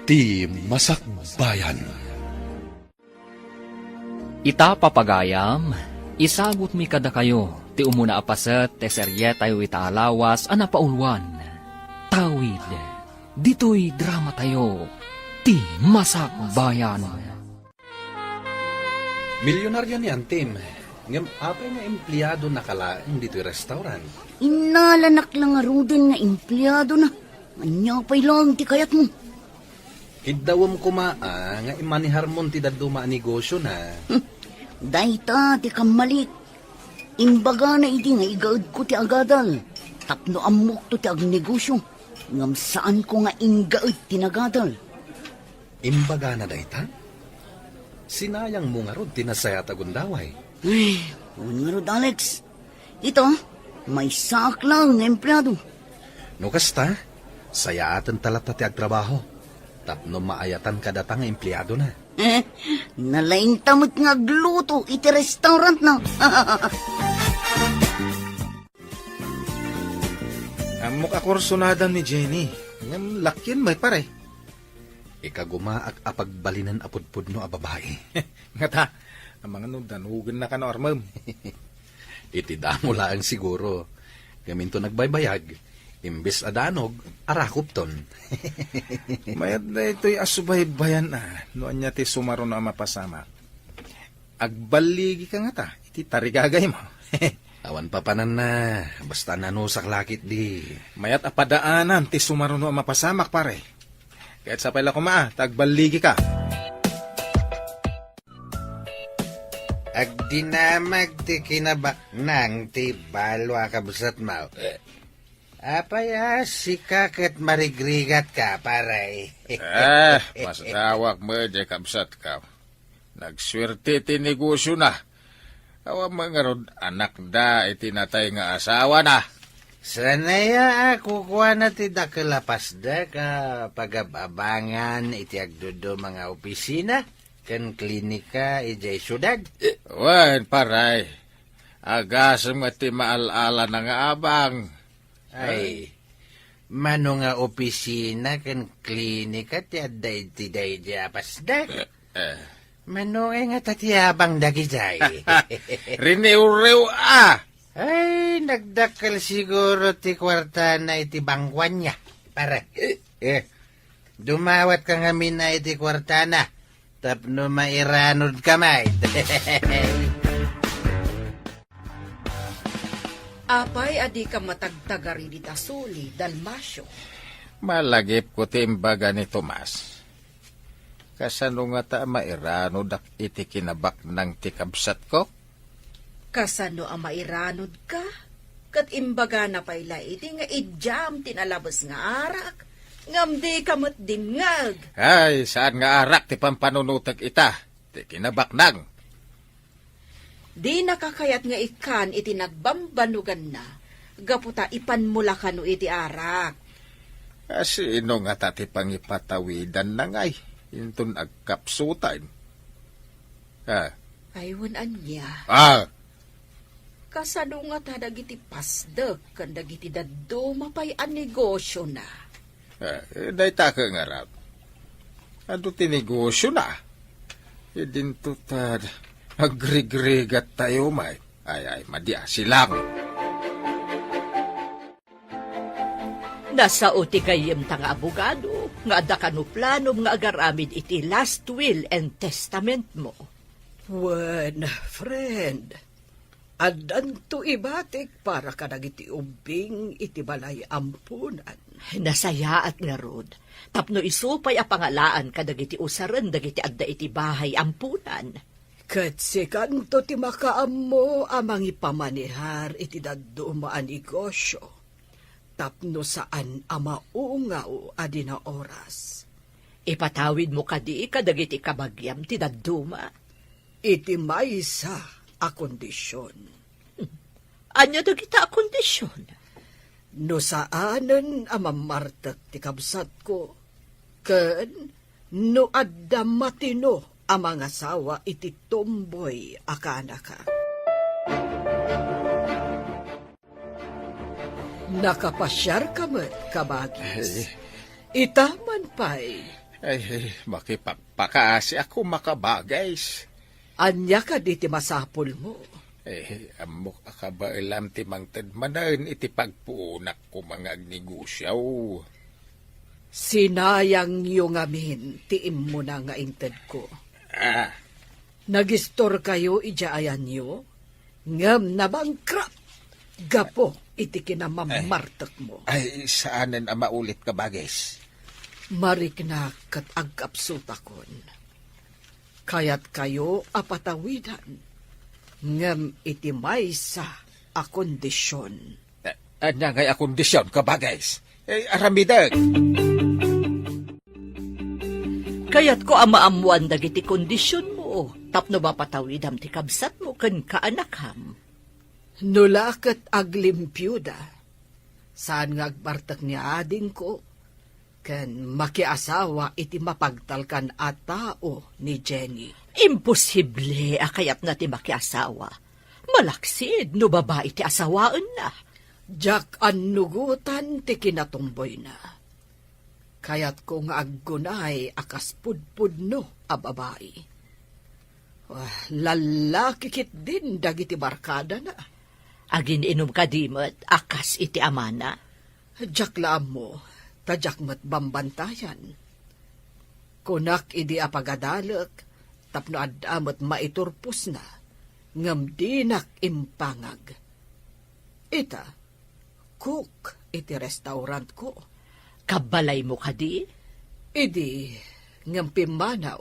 ti Masakbayan. Ita papagayam, isagot mi kada kayo, ti umuna apaset, te serye tayo itaalawas, anapaulwan. Tawid, dito'y drama tayo, ti Masakbayan. Milyonaryo ni Antim. Ngam, apay nga empleyado nakalaang dito'y restaurant. Inalanak lang nga rudin nga empleyado na. Anya pa'y lang ti kayat mo. Idawam kumaa nga imanihar mo ti daduma negosyo na. Dayta ti kamalik. Imbaga na iti nga igaad ko ti agadal. Tapno amok to ti agnegosyo. Ngam saan ko nga ingaad ti nagadal. Imbaga na dayta? Sinayang mo nga rod tinasaya tagundaway. Ay, nga rod Alex. Ito, may sak lang nga empleyado. No kasta, sayatan talata ti agtrabaho. Tapno maayatan kadatang empleyado na. Nalaing tamot nga gluto iti restaurant na. Amok akursunadan ni Jenny. Ngam lakyan may pare. Ikagumaak apagbalinan apudpud no a babae. Nga ta, ang mga danugan na ka no armam. Iti damo laang siguro. Gaminto nagbaybayag. Imbes adanog, arakupton. Mayad na ito'y asubay-bayan na. Noon niya ti sumaro na mapasama. Agbaligi ka nga ta. Iti tarigagay mo. Awan pa panan na. Basta nanusak lakit di. Mayat apadaanan ti sumaro na mapasamak pare. Kahit sa pala kumaa, tagbaligi ka. Agdinamag ti kinaba nang ti balwa kabusat mau. Apaya sikakat marigrigat ka, paray. Mas dawak mo, kabsat ka. Nagswerte ti negosyo na. Awa mga rod, anak da, itinatay nga asawa na. Sanaya ako kuha na ti dakalapas da ka pagababangan iti agdudo mga opisina kan klinika ijay syudad. Wan, paray. Agasam nga ti maalala na nga abang. Ay, mano nga opisina kan klinika ti aday ti day di apas da. Mano nga tatiyabang dagijay. Riniw-riw Ay, nagdakal siguro ti kwarta na iti bangkwan niya. Para, dumawat ka nga mina iti kwarta na. Tapno mairanod kamay. Apay adi ka matagtagari di tasuli, Dalmasyo. Malagip ko timbaga ni Tomas. Kasano nga ta mairano dak iti kinabak ng tikabsat ko? Kasano ang mairanod ka? Kat imbaga na payla iti nga idyam tinalabas nga arak. Ngam di kamot dingag. Ay, saan nga arak ti pampanunutag ita? Ti kinabak nang. Di nakakayat nga ikan iti nagbambanugan na. Gaputa ipan mula kanu iti arak. Sino nga tati pangipatawidan na ngay? Intun agkapsutan. Aywan anya. Kasano nga ta dagiti pasdek kan dagiti daddo mapay an negosyo na. Day taka nga rap. Ado ti negosyo na. Idinto tad agrigrigat tayo may. Ay, madya silang. Nasa uti kayem tanga abogado, nga adda kanu planom nga agaramid iti last will and testament mo. Wen, friend, addan to ibatik para kadag iti ubing iti balay ampunan. Nasaya at nga rod, tapno isupay a pangalaan kadag iti usaran dagiti adda iti bahay ampunan. Kat si kanto ti makaam mo amang ipamanihar iti daddo maan negosyo. Tapno saan amaungaw adi na oras. Ipatawid mo kadi kadag iti kabagyam ti dadduma. Iti maysa a kondisyon. Anya dagita a kondisyon? No saanen amamartek ti kabsat ko. Ken no adda matino amang asawa iti tomboy akanaka. Nakapasyar ka man, kabagis. Itaman pa'y Ay, makipagpakaasi ako makabagays. Anya ka di ti masapol mo. Amok ka ba ilam ti mangtad manan iti pagpuunak ko mga negosyaw. Sinayang yung amin, tiim mo na nga inted ko. Ah, Nagistor kayo ijaayan nyo, ngam na bankrupt. Gapo, iti kinamamartak mo. ay, saanan ang maulit ka bagays? Marik na kat agkapsutakon. Kaya't kayo apatawidan, ngam iti maysa a kondisyon. Anya ngay a kondisyon ka bagays? Aramidag. Kaya't ko amaamuan dagiti kondisyon mo, tapno mapatawidam ti kabsat mo ken kaanakham. Nulakat aglimpyuda, saan nga agbartak niya ading ko, ken makiasawa iti mapagtalkan a tao ni Jenny. Imposible akayat na ti makiasawa. Malaksid no babae ti asawaan na. Jak annugutan ti kinatumboy na. Kaya't kung aggunay akas pudpudno a babae. Lalaki kit din dagiti barkada na. Agin inom ka dimot, akas iti amana. Jak laam mo, tadyak mat bambantayan. Kunak idi apagadalek, tapno adamot maiturpus na, ngam dinak impangag. Ita, cook iti restaurant ko. Kabalay mo ka di? Idi, ngam pimanaw,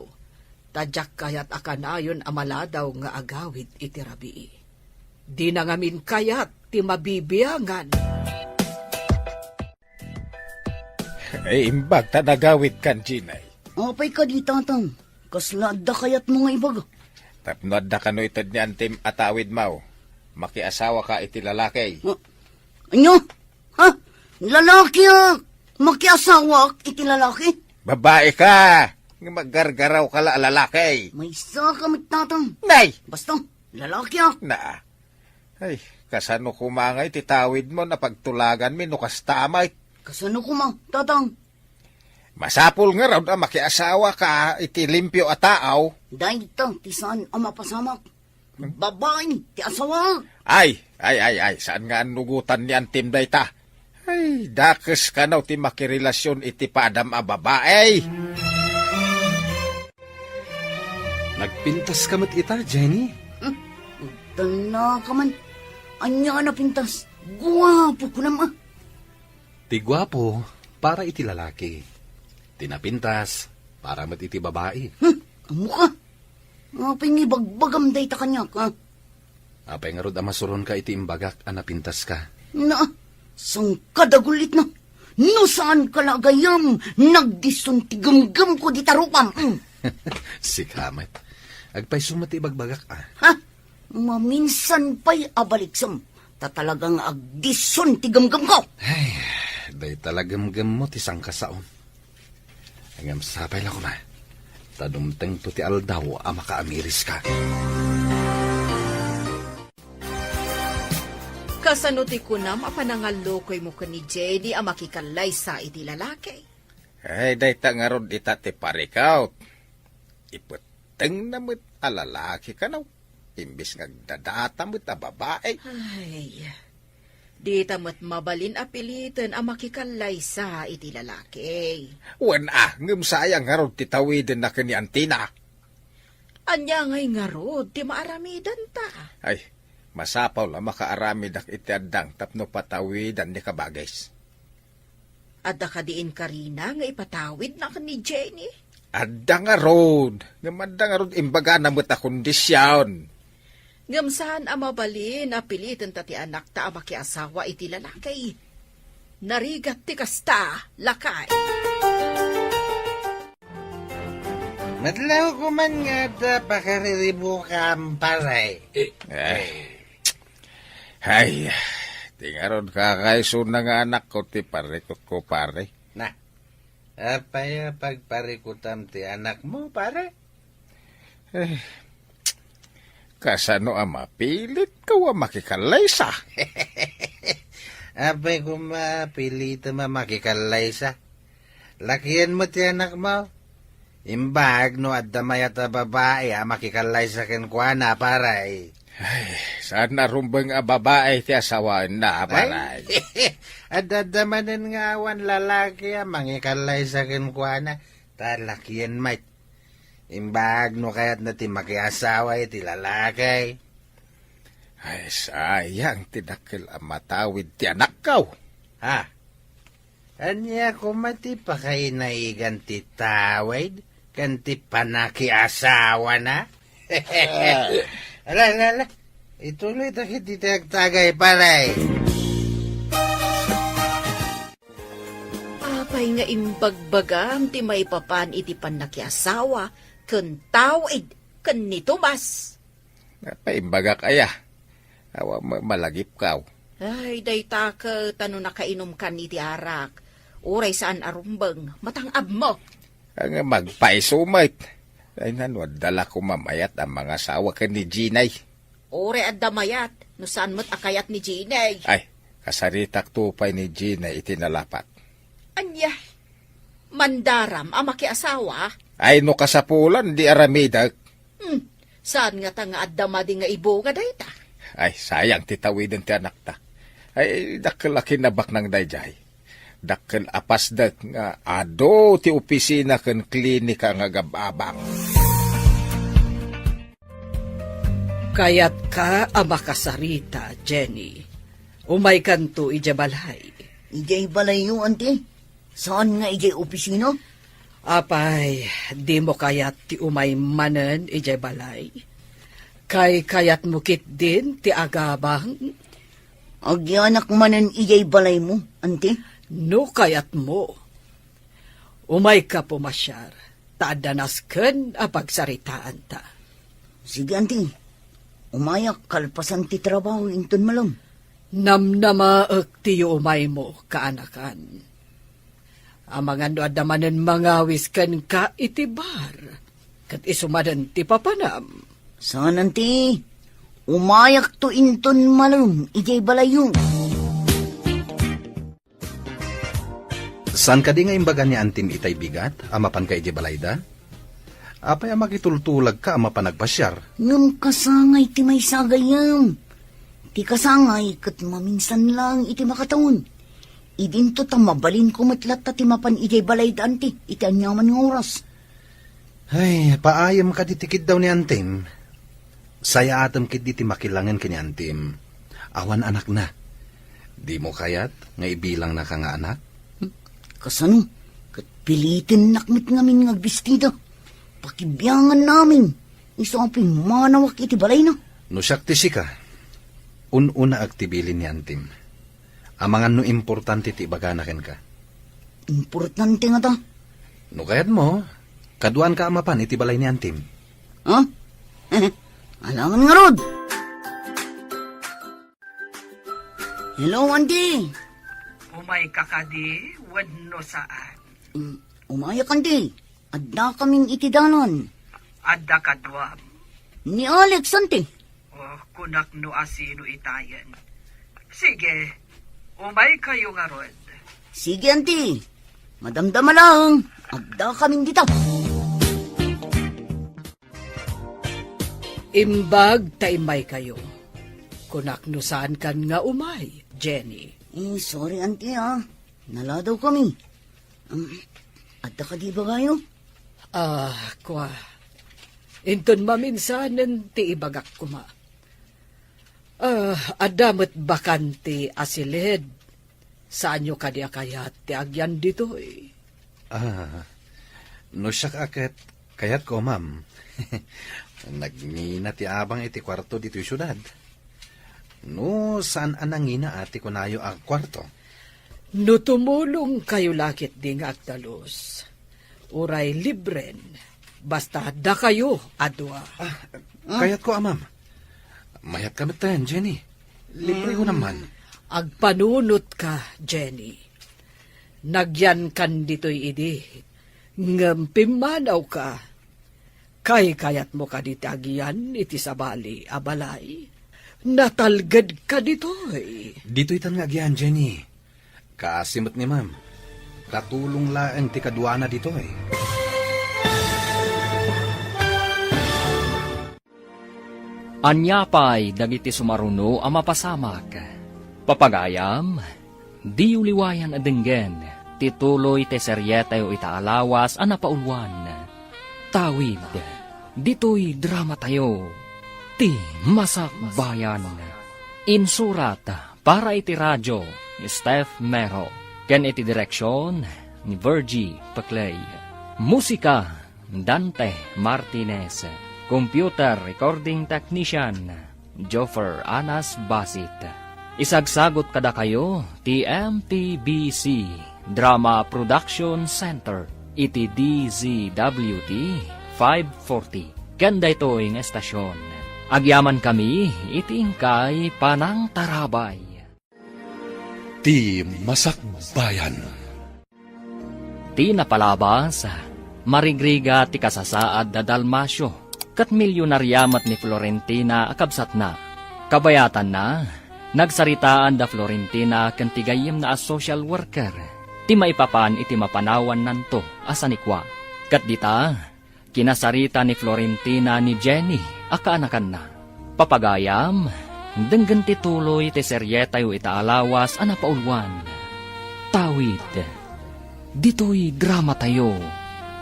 tadyak kayat akanayon amaladaw nga agawid iti rabii. Di na ngamin kayat ti mabibiyangan. Imbag ta nagawid kan Ginay. Apay ka di, tatang. Kasla da kayat mo nga ibag. Tapnod na kano itad ni Antim atawid mau. Makiasawa ka iti lalaki. Anyo? Ha? Lalaki makiasawa iti lalaki? Babae ka! Maggargaraw ka la lalaki. May isa ka tatang. Nay! Basta, lalaki Na. Ay, kasano kumangay titawid mo na pagtulagan mi nukas tamay. Kasano ko ma, tatang? Masapul nga raw na makiasawa ka iti limpyo at taaw. Dahil ito, ti saan ang mapasamak? Babae, ti asawa. Ay, saan nga anugutan ni Antim day ta? Ay, dakes ka naw ti makirelasyon iti padam a babae. Nagpintas ka mat ita, Jenny. Tala ka man. Anya na pintas. Guwapo ko naman. Ti gwapo, para iti lalaki. Tinapintas, para mat iti babae. Amo ka. Apay ni bagbagam day ta kanya ka. Apay nga rod amasuron ka iti imbagak, anapintas ka. Na, sang kadagulit na. No saan ka lagayam, nagdison tigam-gam ko di tarupam. Sikamat. Agpay sumati bagbagak Ha? Maminsan pa'y abaliksam. Tatalagang agdison tigam-gam ko. Ay, day talagam-gam mo ti sangkasaon. Hangam sapay lang ko ma. Tadumteng to ti aldaw a makaamiris ka. Kasano ti kunam apanangalokoy mo ka ni Jenny ang makikalay sa iti lalaki. Ay, day ta nga ron ita ti parikaw. Iputeng na mo't alalaki ka naw. Imbis nga dadata mo't a babae. Ay, di tamat mabalin apilitan ang makikalay sa iti lalaki. Wan ngam sayang nga ron titawidin na kani Antina. Anya ngay nga rod, ti maaramidan ta. Ay, masapaw la makaaramid ak iti addang tapno patawidan ni kabagays. Adda ka diin Karina nga ipatawid na ka ni Jenny. Adda nga rod. Adda nga rod imbaga na mo't a kondisyon. Ngamsaan ang mabalin apilitan ta ti anak ta ang makiasawa iti lalaki. Narigat ti kasta, lakay. Matlaw ko man nga da pakariribo ka paray. Ay, tingaron kakaiso na nga anak ko ti parikot ko pare. Na, apaya pagparikutam ti anak mo, pare? Kasano ang mapilit ka wa makikalay sa? Apay kung mapilita makikalay sa. Lakihan mo ti anak mo. Imbag no at damayat a babae makikalay sa kenkwana paray. Saan narumbang a babae ti asawaan na, paray? At dadamanin nga awan lalaki mangikalay sa kenkwana. Talakyan mait. Imbag no kayat na ti makiasawa iti lalaki. Ay, sayang, tinakil ang matawid ti anak kaw. Ha? Anya ko mati pa kayo naigan ti tawid? Kanti panakiasawa na? Ala. Ituloy ta kiti tagay paray. Apay nga imbagbagam ti may papan iti panakiasawa, ken tawid, ken ni Tomas. Paimbaga kaya. Awa malagip kaw. Ay, dayta ka tano nakainom kan iti arak. Uray saan arumbang, matangab mo. Ang magpaisumait. Ay nanwad, dala ko mamayat ang mga asawa ka ni Ginay. Uray at damayat, no saan mo't akayat ni Ginay. Ay, kasaritak tupay ni Ginay itinalapat. Anya, mandaram ang makiasawa. Ay, no kasapulan, di aramidag. Saan nga ta nga at damadi nga ibo nga dayta? Ay, sayang titawidin ti anak ta. Ay, dakalaki na bak ng dayjay. Dakal apasdak nga ado ti opisina ken klinika nga gababang. Kayat ka amakasarita, Jenny. Umay kanto ija balay. Ijay balayo, ante. Saan nga ijay opisina? Apay, di mo kayat ti umay manen ija balay. Kay kayat mo kit din ti agabang. Agyanak manan ijay balay mo, ante. No kayat mo. Umay ka pumasyar. Taadanas ken apagsaritaan ta. Sige, ante. Umayak kalpasan ti trabaho inton malam. Namnamaak ti umay mo kaanakan. Amangan do adamanen mangawis ken ka itibar. Kat isumadan ti papanam. Saan, ante? Umayak to inton malam ijay balayo. San ka di nga imbaga ni Antim itay bigat, amapan ka ije balayda? Apay makitultulag ka amapan nagpasyar. Ngam kasangay ti may sagayam. Ti kasangay kat maminsan lang iti makataon. Idinto ta mabalin ko matlat ti mapan ijay balayda, ante. Iti anyaman ng oras. Ay, paayam ka ditikid daw ni Antim. Saya atam kit di ti makilangan ki ni Antim. Awan anak na. Di mo kayat nga ibilang na ka nga anak? Kasano? Kat pilitin nakmit ngamin nga bestida. Pakibiyangan namin. Iso ang pimanawak iti balay na. No siyak ti sika. Una aktibilin ni Antim. Amangan no importante ti ibaganaken ka. Importante nga ta. No kayat mo, kaduan ka amapan iti balay ni Antim. Ha? Alangan nga rod. Hello, auntie. Umay kakadi, wadno saan. Umayak, auntie. Adda kaming itidanon. Adda kadwam. Ni Alex, auntie. O kunak no asino itayan. Sige, umay kayo nga rod. Sige, auntie. Madamdama lang. Adda kaming dito. Imbag taimay kayo. Kunak no saan kan nga umay, Jenny. Sorry, auntie, ha. Naladaw kami. Adda ka di ba kayo? Kwa. Inton maminsanan ti ibagak kuma. Adamat bakanti asilid. Saan nyo kadi akayat ti agyan dito eh. No siyak akit, kayat ko, ma'am. Nagngina ti abang iti kwarto dito yung syudad. No, saan anangina ati ko nayo ang kwarto? No tumulong kayo lakit ding agdalos. Uray libren. Basta da kayo, adwa. Kayat ko, ma'am. Mayat kami tayo, Jenny. Libre ko naman. Agpanunot ka, Jenny. Nagyan kan dito'y idi. Ngampimanaw ka. Kay kayat mo ka ditagian iti sabali abalay. Natalgad ka dito'y. Dito itan nga agyan, Jenny. Kaasimot ni ma'am. Katulong laang ti kadwana dito eh. Anyapay dagiti sumaruno ang mapasamak. Papagayam, di uliwayan adenggen, tituloy te seryetayo itaalawas ang napaulwan. Tawid, dito'y drama tayo, ti Masak Bayan. Insurat para iti radyo ni Steph Mero, ken iti direksyon ni Virgie Paclay. Musika, Dante Martinez. Computer Recording Technician, Joffer Anas Basit. Isagsagot kada kayo, TMTBC, Drama Production Center, iti DZWT 540. Ganda ito'y ng estasyon. Agyaman kami, iti ingkay Panang Tarabay. Ti Masak Bayan. Ti napalabas, marigriga ti kasasaad da Dalmasyo, kat milyonaryamat ni Florentina akabsat na. Kabayatan na, nagsaritaan da Florentina ken tigayem na as social worker. Ti maipapan iti mapanawan nanto asanikwa. Kat dita, kinasarita ni Florentina ni Jenny akaanakan na. Papagayam, denggan ti tuloy ti seryetayo itaalawas a napaulwan. Tawid, dito'y drama tayo,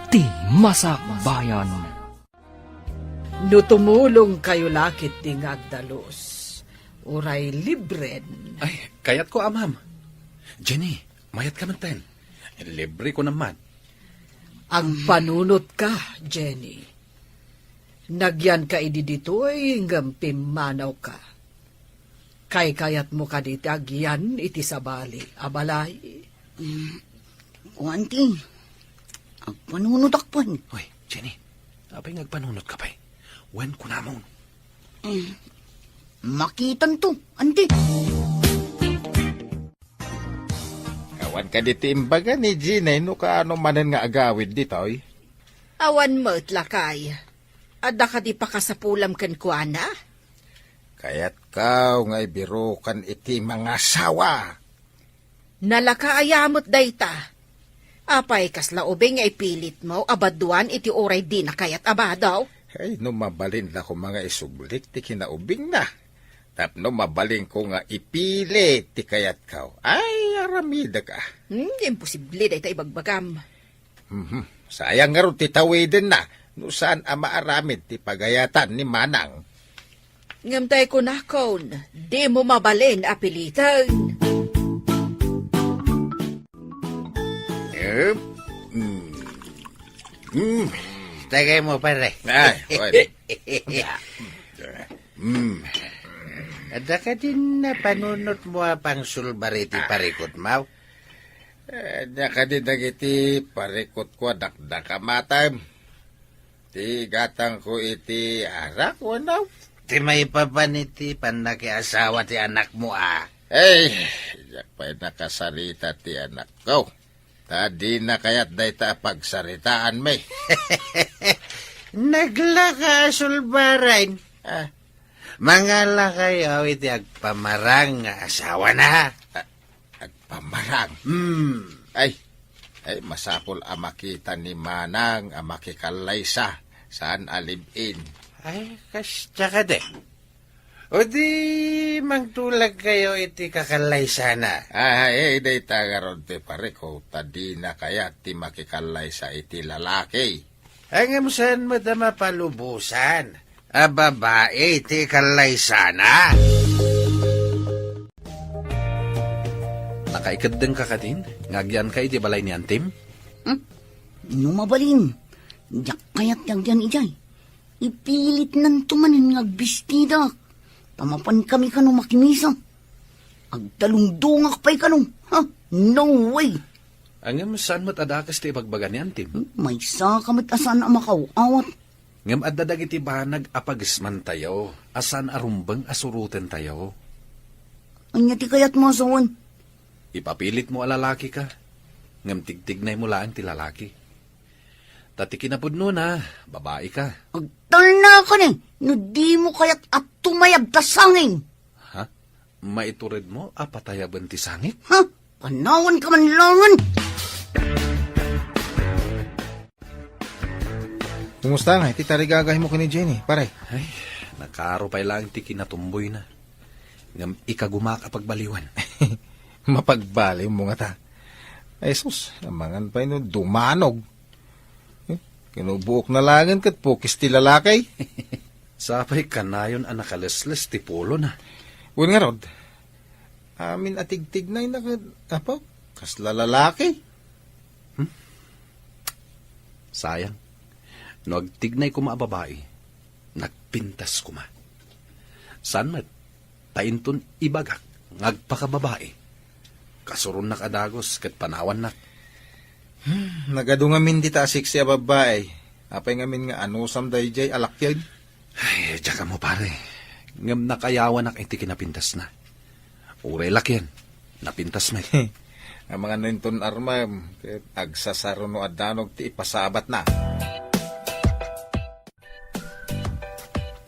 ti Masak Bayan. No tumulong kayo lakit ti ngagdalos, uray libren. Ay, kayat ko, amam. Jenny, mayat ka man ten. Libre ko naman. Ang panunot ka, Jenny. Nagyan ka idi dito'y hinggang pimanaw ka. Kay kayat mo ka diti agyan iti sabali, abalay. Kuanti, ang panunutakpan. Hoy, Jenny, apay ngagpanunot ka pa'y. Wen ko namon. Makitan to, anti. Awan ka diti imbaga ni Ginay no kaano manan nga agawid ditoy. Awan mo't lakay. Adda ka di pa kasapulam ken kuana? Kaya't kaw nga ibiro kan iti mga sawa. Nalakaayamot dayta. Apay kasla ubing nga ipilit mo, abaduan iti oray di na kayat abadaw. Ay, no mabalin na ko mga isublik ti kinaubing na. Tapno mabalin ko nga ipili ti kayat kaw. Ay, aramida ka. Imposible dayta ibagbagam. Sayang nga ron ti tawidin na. No saan ama aramid ti pagayatan ni Manang. Ngamtay ko na kon, di mo mabalin apilitan. Tagay mo, pare. Ay, pwede. Ada ka din na panunot mo pang sulbariti parikot mau. Daka di dagiti parikot ko dakdaka matam. Ti gatang ko iti arak wanaw. Ti may papaniti panaki asawa ti anak mo Ay, yak pa'y nakasarita ti anak ko. Tadi na kaya't dayta pagsaritaan may. Naglaka sulbarain. Mga lakayaw iti agpamarang nga asawa na. Agpamarang. Ay, masapol amakita ni Manang amaki-kalaysa saan alibin. Ay, kasta ka de. O di magtulag kayo iti kakalay sana. Ay, day tagaron ti pariko, tadi na kaya ti makikalaysa iti lalaki. Ang saan mo da mapalubusan? A babae iti kalay sana. Nakaikadeng ka din? Ngagyan ka iti balay ni Antim? Numabalin. Diyak kayat yan ijay. Ipilit nan tumanin ngagbistida. Tamapan kami kanong makimisa. Agdalungdungak pa'y kanong. No way. Angam saan mo't adakas ti ibagbaga ni Antim? May sakamat asan ang makawawat. Ngam adadag iti banag apagisman tayo, asan arumbang asuruten tayo. Anya ti kayat mo asawan. Ipapilit mo alalaki ka. Ngam tigtignay mo lang ti lalaki. Tati kinapudno na, babae ka. Agtal na ka ni. No di mo kayat at tumayab ta sangin. Ha? Maiturid mo, apatayaban ti sangit? Panawan ka man langan. Kumusta nga? Iti tarigagay mo ka ni Jenny, pare. Ay, Nakaro pa lang ti kinatumboy na. Ngam ikagumaka pagbaliwan. Mapagbali mo nga ta. Ay sus, amangan pa ino dumanog. Kinubuok na langan kat pukis ti lalakay. Sapay kanayon ang nakalesles ti pulo na. Uwan nga rod, amin atig-tig na yung apaw, kasla lalaki. Sayang. No agtignay ko maababae, nagpintas ko ma. San mat, tainton ibagak, ngagpakababae. Kasuron na kadagos, kat panawan na. Nagado nga min di tasik siya babae. Apay nga min nga anusam day jay alakyan. Ay, tsaka mo pare. Ngam nakayawan na iti kinapintas na. Uray lakyan, napintas may. Ang mga ninton armam, agsasaro no adanog ti ipasabat na.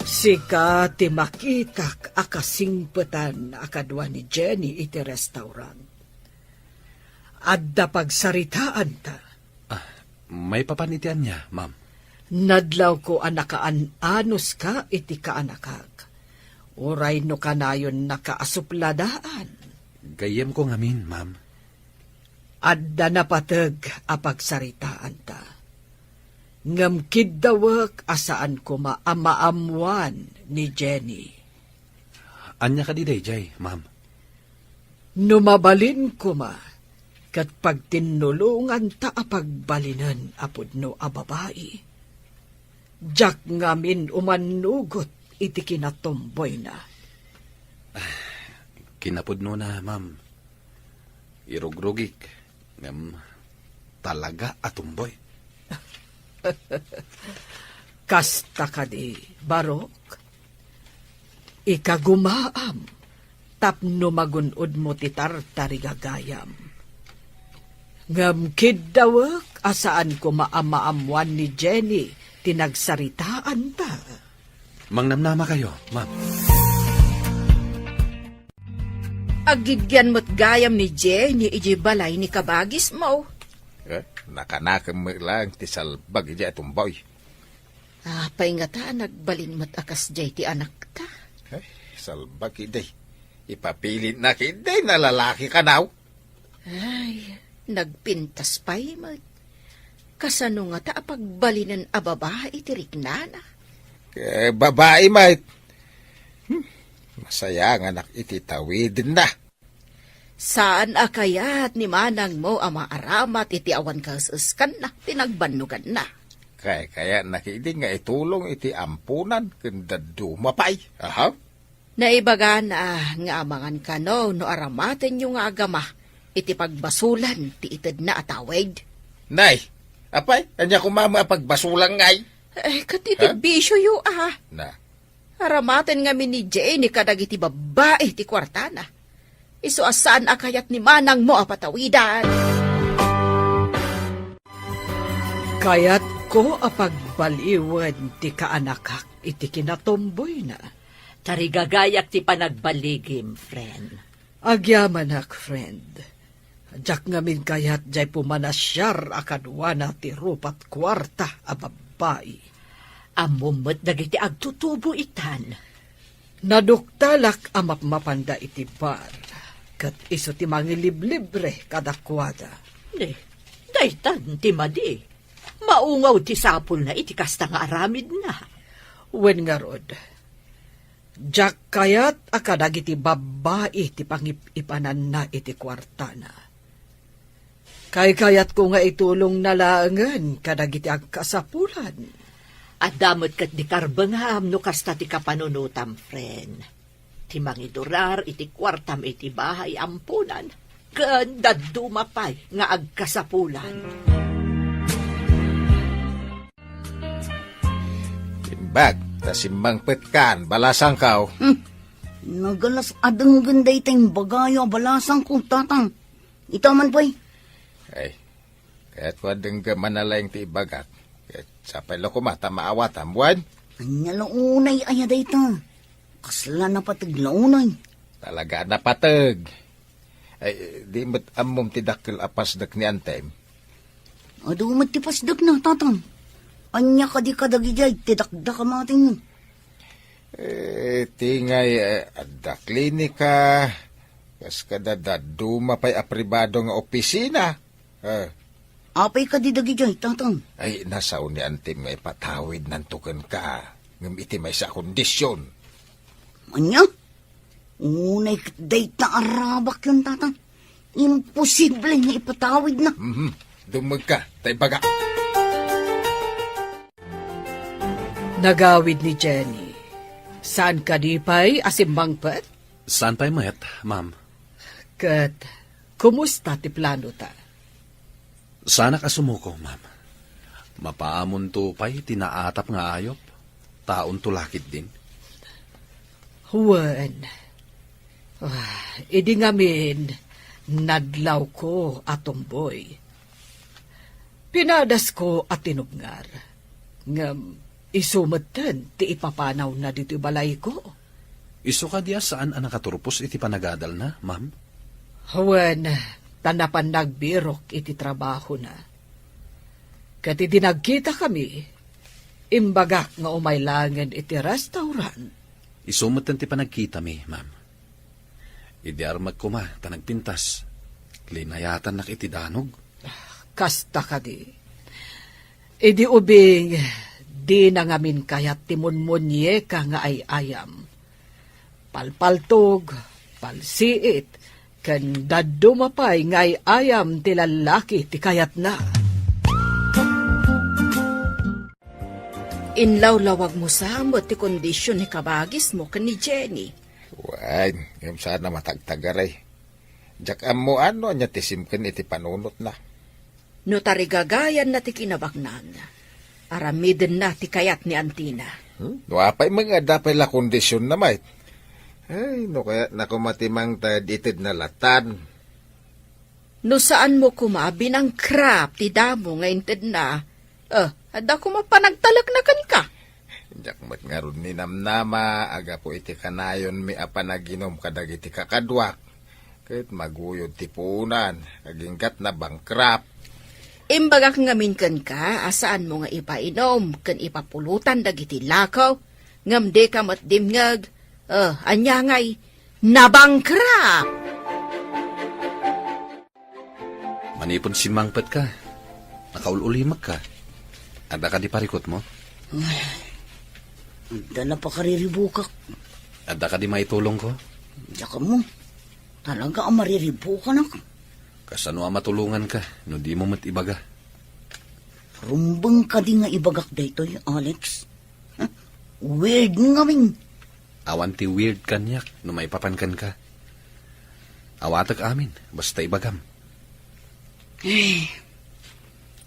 Sika ti makitak akasingpetan akadwa ni Jenny iti restaurant. Adda pagsaritaan ta. May papanitian niya, ma'am. Nadlaw ko anakaanos ka iti kaanakag. Uray no kanayon nakaasupladaan. Gayem ko ngamin, ma'am. Adda napatag apagsaritaan ta. Ngam kiddawak asaan ko maamaamuan ni Jenny. Anya ka di day, ma'am. Numabalin ko ma, kat pagtinulungan ta apagbalinan apod no ababae. Jak ngamin umanugot iti kinatumboy na. Kinapudno na, ma'am. Irugrugik. Ngam talaga atumboy. Kasta ka di, Barok. Ikagumaam, tapno magunod mo ti tartarigagayam. Ngam kiddawak asaan ko maamaamuan ni Jenny, tinagsaritaan ta. Mangnamnama kayo, ma'am. Agigyan mo't gayam ni Jenny iji balay ni kabagis mo. Nakanakam mo lang ti salbag ija tumboy. Apay nga ta, nagbalin mo't akas jay ti anak ta. Ay, salbag iday. Ipapilit na kiday na lalaki ka now. Ay, nagpintas pa'y mo't. Kasano nga ta apagbalinan a babae ti riknana. Babae mate. Masaya nga anak ititawidin na. Saan akayat ni manang mo ama aramat iti awan kasuskan na, tinagbanugan na. Kaya nakidi nga itulong iti ampunan kanda dumapay. Aha. Naibaga na nga amangan ka no aramaten yung nga agama iti pagbasulan ti ited na atawid. Nay, apay, kanya kumama pagbasulang ngay. Eh, katitid bisyo yu Na, Aramaten nga ni Jay ni kadag iti babae ti kwartana. Iso asaan akayat ni manang mo apatawidan. Kayat ko apagbaliwan ti kaanakak iti kinatumboy na. Tarigagayak ti panagbaligim, friend. Agyamanak, friend. Jak ngamin kayat jay pumanasyar akadwana ti rupat kwarta a babae. Amumot dagiti agtutubo itan. Naduktalak amapmapanda iti bar. Kat iso ti mangiliblibre kadakwada. Daytan ti madi. Maungaw ti sapul na iti kasta nga aramid na. Wen nga rod. Jak kayat akadag iti babae ti pangipanan na iti kwartana. Kayat ko nga itulong nalangan kadag iti agkasapulan. At damot kat di karbangam no kasta ti kapanunutam, friend. Ti mangidurar iti kwartam iti bahay ampunan. Kanda dumapay nga agkasapulan. timbag, tasimbang petkan, balasang kaw. Nagalas adang ganda itang bagayo balasang kong tatang. Ito man po'y. Ay, kaya't wadeng manalayang ti ibagat. Kaya't sapay lo kumata maawat ambuan. Anya launay ayada ito. Kasla na patiglaunay. Talaga na patag. Ay, di mo't amom ti dakil apasdak ni Antem. Ado matipasdag na tatang. Anya ka di kadagijay tidakdak amating yun. Tingay adda klinika, kas kadadad duma pa'y apribado nga opisina. Apay ka di dagi jay, tatang. Ay, nasaw ni Antim nga ipatawid ng tukan ka. Ngam iti may sa kondisyon. Anya? Unay date na arabak yun, tatang. Imposible nga ipatawid na. Dumag ka, tay baga. Nagawid ni Jenny. Saan ka di pa'y asimbangpet? Saan pa'y mayat, ma'am? Kat, kumusta ti plano ta? Sana ka sumuko, ma'am. Mapaamon to pa'y tinaatap nga ayop. Taon to lakit din. Huwan. Idi ngamin, nadlaw ko atong boy. Pinadas ko at tinubngar. Ngam, isumatan ti ipapanaw na dito balay ko. Iso ka diya saan ang nakaturpos iti panagadal na, ma'am? Huwan, tanapan nagbirok iti trabaho na. Kati dinagkita kami, imbagak nga umaylangan iti restaurant. Isumatan ti panagkita mi, ma'am. Idi armag ko ma, tanagpintas. Linayatan nak iti danog. Kasta ka di. Idi ubing, di na ngamin kayat timunmunye ka nga ay ayam. Palpaltog, palsiit, kan dadumapay nga ay ayam ti lalaki ti kayat na. Inlawlawag mo samot ti kondisyon ni kabagis mo kan ni Jenny. Wan, ngam sana matagtagaray. Jak mo ano nya tisimken iti panunot na. No tarigagayan na ti kinabaknan. Aramiden na ti kayat ni Antina. Wapay mga dapay la kondisyon na may. Ay, no kaya nakumatimang tad itid na latan. No saan mo kumabi ng crap ti damo nga inted na. Ada ko mapanagtalak na kan ka. Jak mat nga ron ni namnama, aga po iti kanayon mi apanaginom kadag iti kakadwak. Kahit maguyod ti punan, kaginggat na bangkrap. Imbagak ngamin kan ka, asaan mo nga ipainom, kan ipapulutan dagiti lakaw, ngam de ka matdimngag, anya ngay, nabangkrap! Manipon si mangpet ka. Nakaululimag ka. Ada ka di parikot mo? Dala pa kariribukak. Ada ka di maitulong ko? Diyan mo. Talaga ang mariribukan ako. Kasano ang matulungan ka, no di mo matibaga. Rumbang ka di nga ibagak daytoy, Alex. Weird nga min. Awan ti weird kanyak, no may papankan ka. Awatag amin, basta ibagam.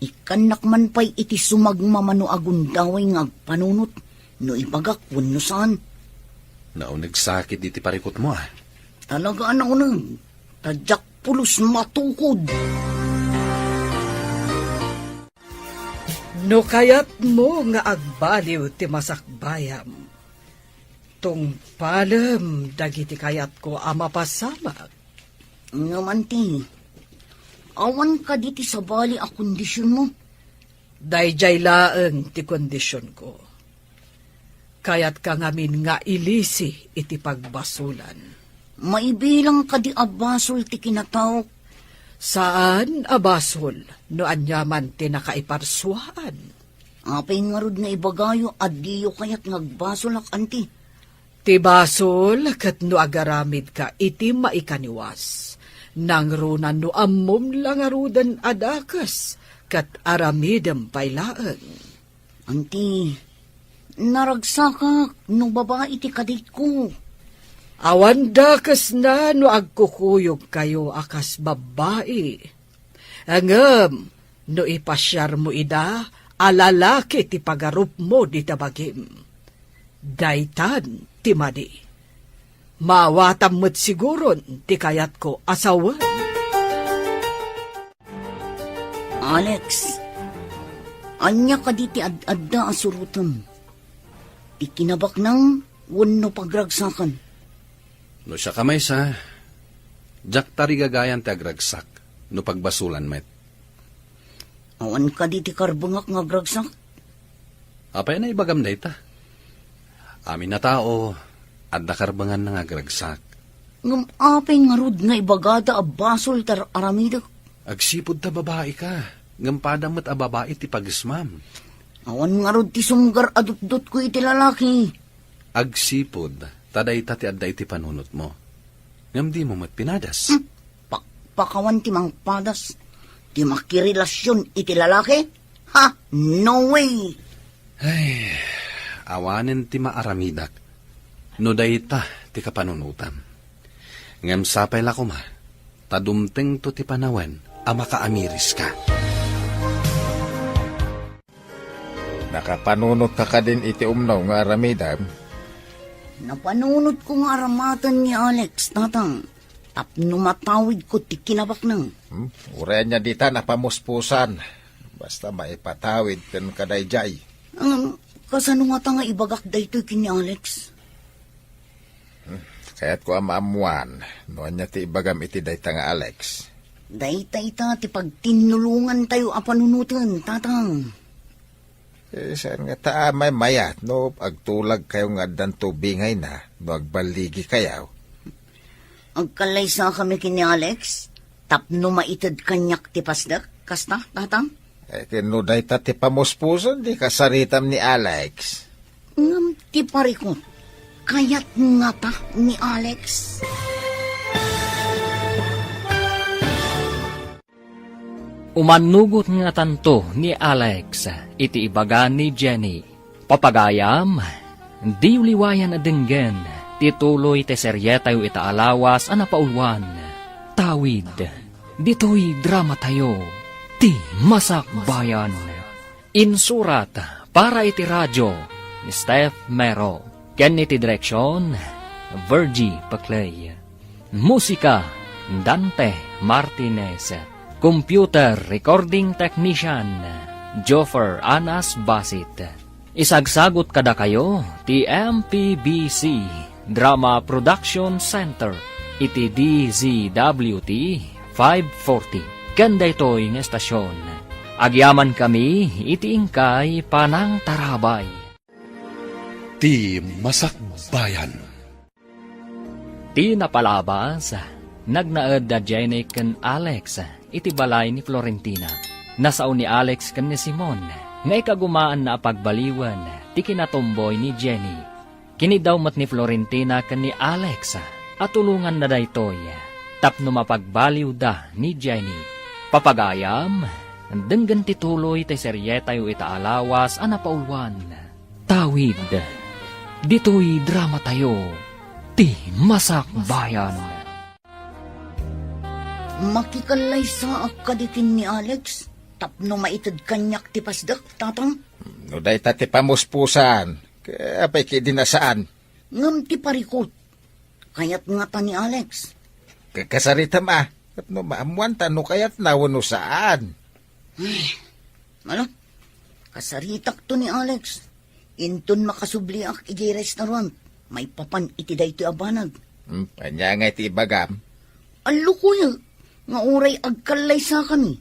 Ikanak man pa'y iti sumagmamano agundaway nga panunot. No ibagak, wano saan. Naunag sakit iti parikot mo ah. Talaga na unang. Tadyak pulos matukod. No kayat mo nga agbaliw ti masakbayam. Tung palam dagiti kayat ko amapasamak. Ngaman ti, awan ka diti sa bali a kondisyon mo. Dayjay laeng ti kondisyon ko. Kayat ka ngamin nga ilisi iti pagbasulan. Maibilang ka di abasol ti kinatawak. Saan abasol no anyaman ti nakaiparsuhan? Apay nga rod na ibagayo adiyo kayat ngagbasolak anti. Ti basol kat no agaramid ka iti maikaniwas. Nang runan no ammom lang arudan adakas kat aramidem pailaan. Anti, naragsakak no babae ti kadit ko. Awan dakas na no agkukuyog kayo akas babae. Angam, no ipasyar mo ida, alalaki ti pagarup mo di tabagim. Daytan ti madi. Mawatam mo't siguron ti kayat ko asawan. Alex, anya ka di ti ad-adda asurutan. Ikinabak nang wano pagragsakan. No siya kamay sa, jak tarigagayan ti agragsak, no pagbasulan met. Awan ka di ti karbangak nga agragsak. Apay na ibagam na ita. Amin na tao, at nakarbangan na nga gragsak. Ngam apay nga rod nga ibagada a basol tar aramidak. Agsipod ta babae ka, ngampadamot a babae ti pagismam. Awan nga rod ti sumgar adut-dut ko iti lalaki. Agsipod, taday ti adday ti panunot mo. Ngam di mo matpinadas. Pakpakawan ti mang padas. Ti makirelasyon iti lalaki? Ha? No way! Ay, awanen ti maaramidak. No dayta ti kapanunutam. Ngem sapay la kuma, tadumteng to ti panawen, a makaamiris ka. Nakapanunot ka din iti umnaw nga aramidam. Napanunod ko nga aramatan ni Alex, tatang. Tapno matawid ko ti kinabak nang. Ure niya dita napamuspusan. Basta maipatawid kan kadayjay. Ang kasano nga ta nga ibagak daytoy kini Alex? Kaya't ko amamuan. Noon niya ti ibagam iti dayta nga Alex. Daytay ta ti pagtinulungan tayo a panunutan, tatang. Saan nga ta may mayat no agtulag kayo nga dan tubingay na no agbaligi kayaw. Agkalay sa kami kini Alex, tapno maitid kanyak ti pasdak, kasta, tatang? Kinuday ta ti pamuspuson di kasaritam ni Alex. Ngam ti parikot, kayat nga ta ni Alex. Umanugot nga tanto ni Alex, iti ibaga ni Jenny. Papagayam, di uliwayan adenggen, tituloy te seryetayo itaalawas anapaulwan. Tawid, dito'y drama tayo, ti Masak Bayan. Insurat para iti radyo ni Steph Mero. Ken iti direksyon, Virgie Paclay. Musika, Dante Martinez. Computer Recording Technician, Joffer Anas Basit. Isagsagot kada kayo, ti MPBC Drama Production Center, iti DZWT 540. Ganda ito'y nga estasyon. Agyaman kami, iti ingkay panang tarabay. Ti Masak Bayan. Ti napalabas, nagnaed da Jenny ken Alex, iti balay ni Florentina. Nasao ni Alex ken ni Simon, nga ikagumaan na pagbaliwan, ti kinatumboy ni Jenny. Kinidaw mat ni Florentina ken ni Alex, at tulungan na daytoy, tapno mapagbaliw da ni Jenny. Papagayam, denggan tituloy ti seryetayo itaalawas anapaulwan. Tawid, dito'y drama tayo, ti Masak Bayan. Makikalay sa akadikin ni Alex, tapno maitid kanyak ti pasdak, tatang. No day ta ti pamuspusan. Kaya pa'y kidinasaan. Ngam ti parikot, kayat nga ta ni Alex. Kakasaritam ah. At no maamuan ta no kayat nawano saan. Ano? Kasaritak to ni Alex. Inton makasubliak iti restaurant. May papan iti dayto abanag. Panya nga iti ibagam. Alo kuya, nga uray agkalay sa kami.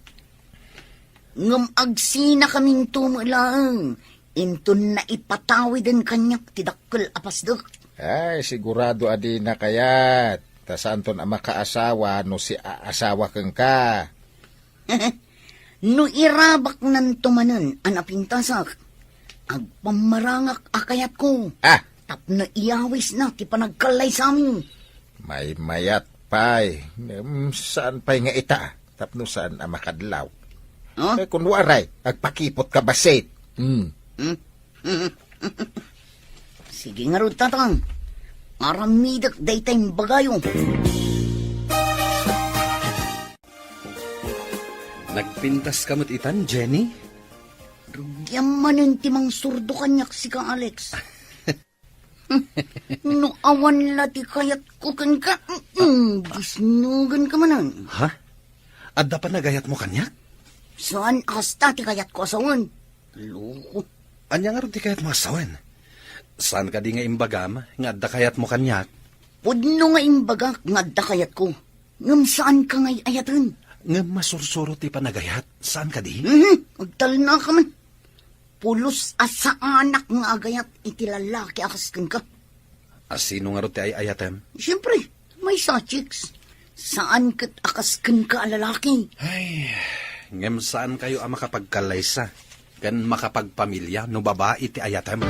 Ngam agsina kaming tumulang. Inton na ipatawidan kanyak ti dakkel apasdak. Ay, sigurado adi na kayat. Tasanton ang makaasawa no si aasawa kang ka. No irabak nan tumanan anaping tasak. Agpamarangak akayat ko. Ah, Tapno iyawis na ti panagkalay sa amin. may mayat pay. Saan pay nga ita? Tapno saan ang makadlaw? Huh? Eh, kunwaray, agpakipot ka basit. Sige nga ron, tatang. Aramidak daytay bagayo. Nagpintas kamot itan, Jenny? Yamanin timang surdo kanyak si ka Alex. No awan lati kayat ko kan ka. Gisnugan ka manan. Ha? Adda pa nagayat mo kanyak? Saan asta ti kayat ko asawan? Loko. Anya nga ron ti kayat mo asawan? Saan ka di nga imbagam, nga adda kayat mo kanyak? Pudno nga imbagak nga da kayat ko. Ngam saan ka ngay ayatan? Nga masursuro ti panagayat, saan ka di? Agtal na ka man. pulos asa anak nga agayat iti lalaki akasken ka. Asino nga ro ti ay ayatem? Siyempre, may sa chicks. Saan kat akasken ka a lalaki? Ngem saan kayo ang makapagkalaysa? Kan makapagpamilya no babae ti ayatem?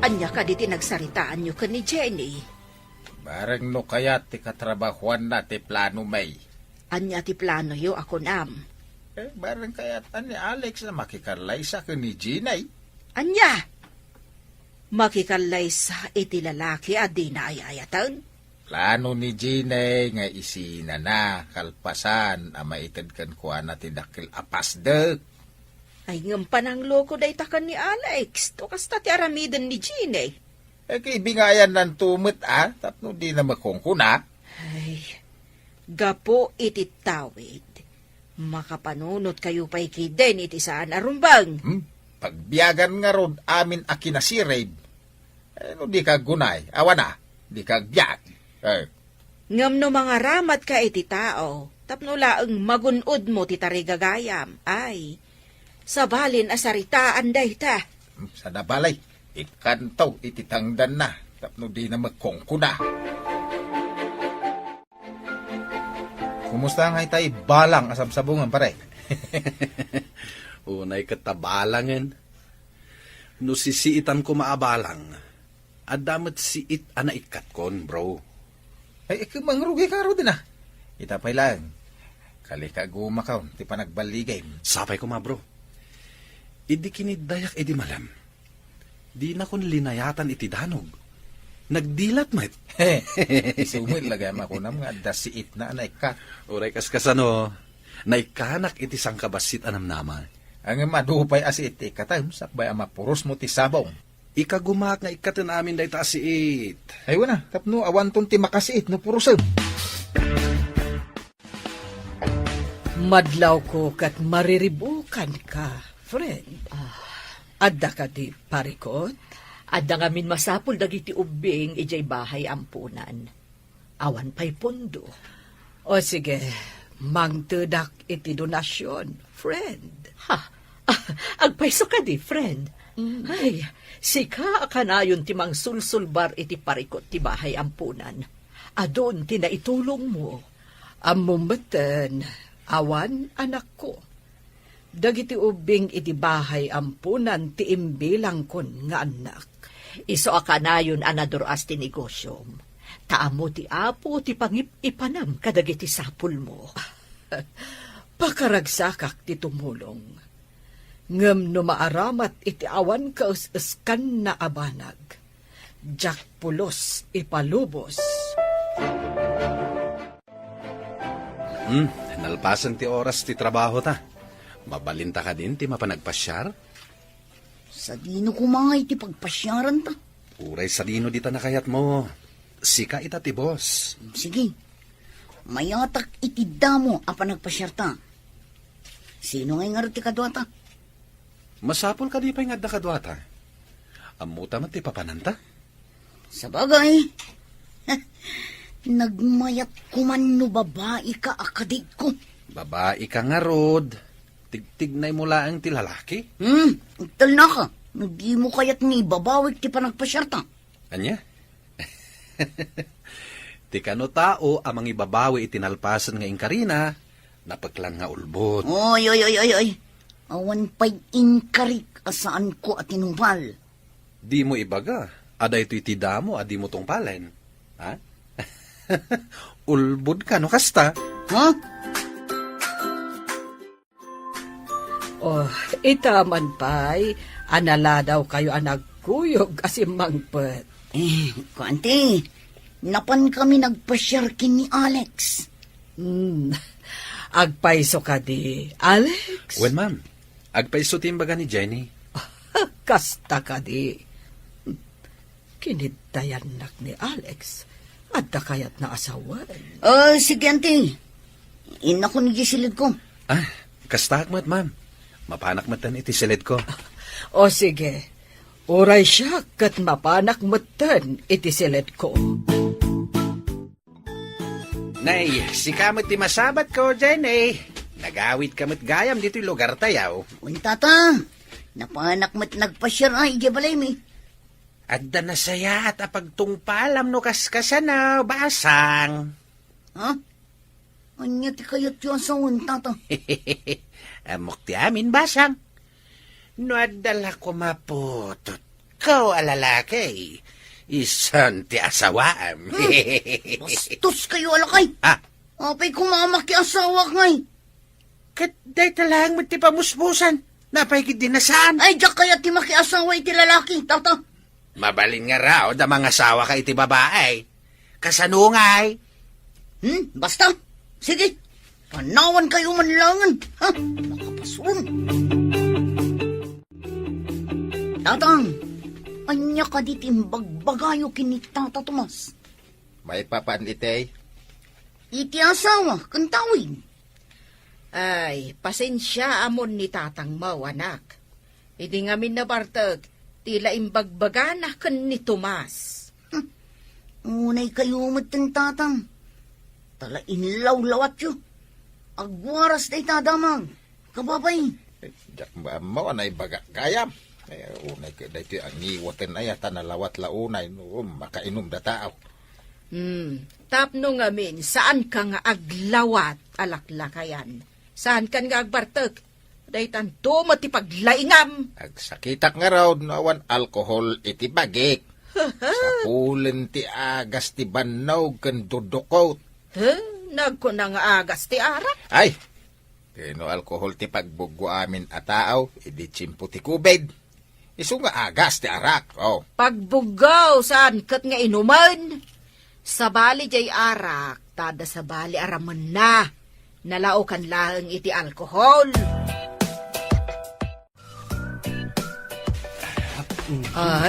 Anya ka di nagsaritaan nyo ka ni Jenny. Barang no kaya ti katrabahuan na ti plano may. Anya ti plano yo ako nam. Barang kaya ni Alex na makikarlaysa ka ni Ginay. Anya? Makikalay sa iti lalaki at di na ayayatan. Plano ni Ginay nga isina na kalpasan ama itad kan kuha na ti dakil apasdek. Ay ngam panang loko day takan ni Alex. To kasta ti aramidan ni Gine. Kaibingayan ng tumit tapno di na makongkuna. Ay, gapo iti tawid. Makapanunot kayo pa ikiden iti saan arumbang. Pagbiyagan nga ron amin a kinasirib. No di ka gunay, awa na, di ka biyag. Ngam no mga ramat ka iti tao, tapno laeng magunod mo ti tarigagayam. Ay, sabalin asaritaan day ta. Sa nabalay, ikantaw iti tangdan na, tapno di na magkongkuna. Kumusta nga itay balang asabsabungan pare? Unay katabalangan. No sisiitan ko maabalang, adamat siit anaikat kon, bro. Ay, mangrugi ka ro din Itapay lang. Kalika gumakaw, ti pa nagbaligay. Sapay ko bro. Idi kinidayak edi malam. Di na kon linayatan iti danog. Nagdilat met. Isumil lagay ako nam nga dasiit na anaikat. Uray kaskasano, naikanak iti sangkabasit anam nama. Ang madupay as iti katay, sakbay ama puros mo ti sabong. Ikagumak nga ikatan amin day taasiit. Ay wana, tapno awan ton ti makasiit no purusan. Madlaw ko kat mariribukan ka, friend. Adda ka di parikot? Adda ngamin masapul dagiti ubing ijay bahay ampunan. Awan pa'y pundo. O sige, mangtedak iti donasyon, friend. Ha? Agpaiso ka di, friend. Ay, sika kanayon ti mang sulsulbar iti parikot ti bahay ampunan. Adon ti naitulong mo. Amumeten, awan anak ko. Dagiti ubing iti bahay ampunan ti imbilang kon nga anak. Iso akanayon anaduras ti negosyom. Taamo ti apo ti pangipanam kadagiti sapul mo. Pakaragsakak ti tumulong. Ngem no maaramat iti awan kaus-uskan na abanag. Jak pulos ipalubos. Nalpasan ti oras ti trabaho ta. Mabalinta ka din ti mapanagpasyar. Sa dino kumangay ti pagpasyaran ta. Uray sa dino dita nakayat mo. Sika ita ti boss. Sige, mayatak iti damo apan nagpasyar ta. Sino ngay nga rin ti kadwata? Masapol ka di pa'y nga kadwata. Amuta man ti papananta. Sa bagay, nagmayat kuman no babae ka akadig ko. Babae ka nga, Rod. Tigtignay mo laang ti lalaki. Tal na ka. Hindi mo kayat ni babawik ti panagpasyar ta. Anya? Ti kano tao amang ibabawi itinalpasan nga inkarina, napaglan nga ulbot. Oy. Awan pa'y inkarik asaan ko at tinungpal. Di mo ibaga, ada ito itidamo, adi mo tungpalen. Ha? Ulbod ka, no kasta? Ha? Oh, itaman pa'y anala daw kayo anagkuyog asim mangpet. Kuante, napan kami nagpasyar kin ni Alex. Agpaiso ka di, Alex? Well, ma'am, agpaiso timbaga ni Jenny. Kasta ka di. Kinidayanak ni Alex. Adda kayat na asawan. Sige, ante. Ina ko ni gisilid ko. Kasta akmat, ma'am. Mapanak matan iti silid ko. O sige, uray siya kat mapanak matan iti silid ko. Nay, si kamot ti masabat ko, Jenny. Nagawit kamit gayam dito'y lugar tayaw. Un tata, napanak mat nagpasyar ay iti balay mi. Adda na saya at apagtungpalam no kaskasan na basang. Ha? Anya ti kayat yung asawan, tata. Amok ti amin basang. No adala ko maputot. Kau alalaki. Isan ti asawaam. Bastos kayo alakay. Ah, Apay kumamaki asawa ngay. kat day talang mo ti pamuspusan. Napaikid din na saan. Ay, diyak kaya ti makiasawa iti lalaki, tata. Mabalin nga raw da mga asawa ka iti babae. Kasanungay. Basta. Sige. Panawan kayo manlangan. Ha? Makapasun. Tatang, anya ka di timbagbagayo kini Tata Tomas. May papanitay. Iti asawa, kantawin. Ay, pasensya amon ni tatang mau, anak. Idi ngamin na bartag, tila imbagbaga kan ni Tomas. Unay kayo matin tatang. Tala inlaw-lawat yu. Agwaras day tadamang. Kababay. Jak mo anay baga gayam. Unay ka dito ang iwaten ay tanalawat launay no makainom da tao. Tapno ngamin, saan ka nga aglawat alaklakayan? Saan ka nga agbartag? Daytan to matipaglaingam. Agsakitak nga raw nawan alkohol iti bagik. Sa pulen ti agas ti banaw ken dudukot. Nagko na nga agas ti arak. Ay, kino alkohol ti pagbugo amin a tao, idi tsimpo ti kubed. Isu nga agas ti arak, oh. Pagbugaw, saan kat nga inuman? Sa bali jay arak, tada sa bali araman na. Nalao kan lang iti alkohol.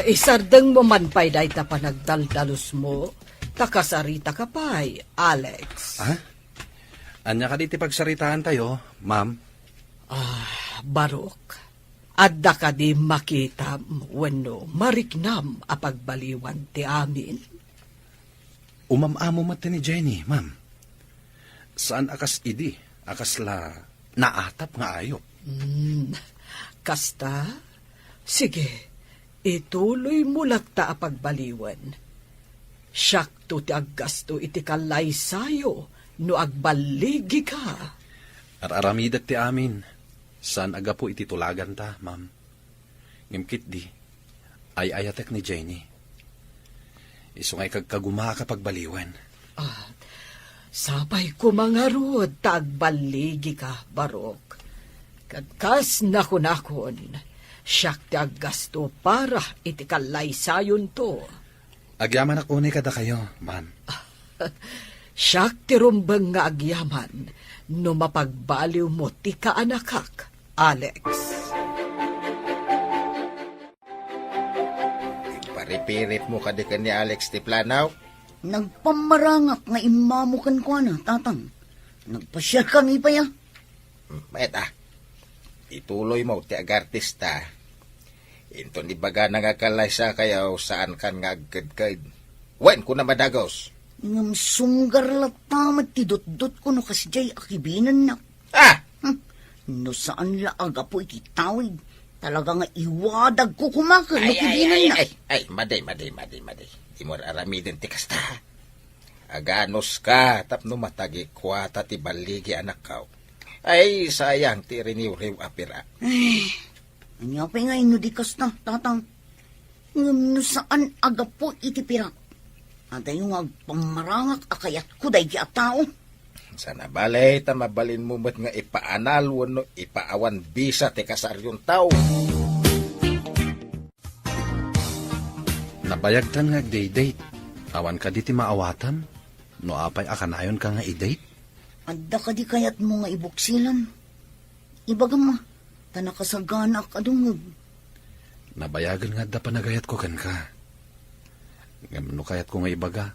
Isardeng mo man pa'y dahi ta panagdaldalos mo. Takasarita ka pa'y, Alex. Ha? Anya ka diti pagsaritaan tayo, ma'am? Barok, adda ka di makita wenno mariknam a pagbaliwan ti amin. Umamamo mati ni Jenny, ma'am. Saan akas idi? Akas la naatap nga ayop. Kasta, sige, ituloy mo lakta a pagbaliwan. Syakto ti aggasto iti kalay sayo no agbaligi ka. Araramidat ti amin. Saan aga po iti tulagan ta, ma'am? Ngimkit di, ay ayatek ni Jenny. Isungay kagkaguma ka pagbaliwan. Sabay ko mga rod, tagbaligi ka, Barok. Kagkas nakon, siyak ti aggasto para iti kalay sayon to. Agyaman ako ni kada kayo, ma'am. Siyak ti rumbang nga agyaman, no mapagbaliw mo ti kaanakak, Alex. Paripirit mo kadi ka ni Alex ti planaw. Nagpamarangak nga imamukan ko na, tatang. Nagpasyar kami pa ya. Meta, ituloy mo ti agartista. Into ni baga nangakalay sa kayaw saan kan nga agkadkad. Wen ko na madagos. Ngam sunggar latamat ti dot-dot ko no kasjay akibinan na. Ah! No saan la aga po ikitawid. Talaga nga iwadag ko kumakal no kibinan na. Ay, maday. Imor aramidin ti kasta. Aganos ka, tapno matagi kwata ti baligi anak kao. Ay, sayang ti riniw-riw apira. Anya pa nga ino di kasta, tatang. Ngam no saan aga po itipirak. Ada yung agpamarangak akayat ko dahi ki a tao. Sana balay, tamabalin mo mat nga ipaanal, wano ipaawan bisa ti kasaryong tao. Nabayagtan nga agday-date. Awan ka diti maawatan. No apay akanayon ka nga i-date. Adda ka di kayat mo nga ibuksilan. Ibaga ma, tanakasagana ka dungog. Nabayagan nga da panagayat ko kan ka. Ngam kayat ko nga ibaga.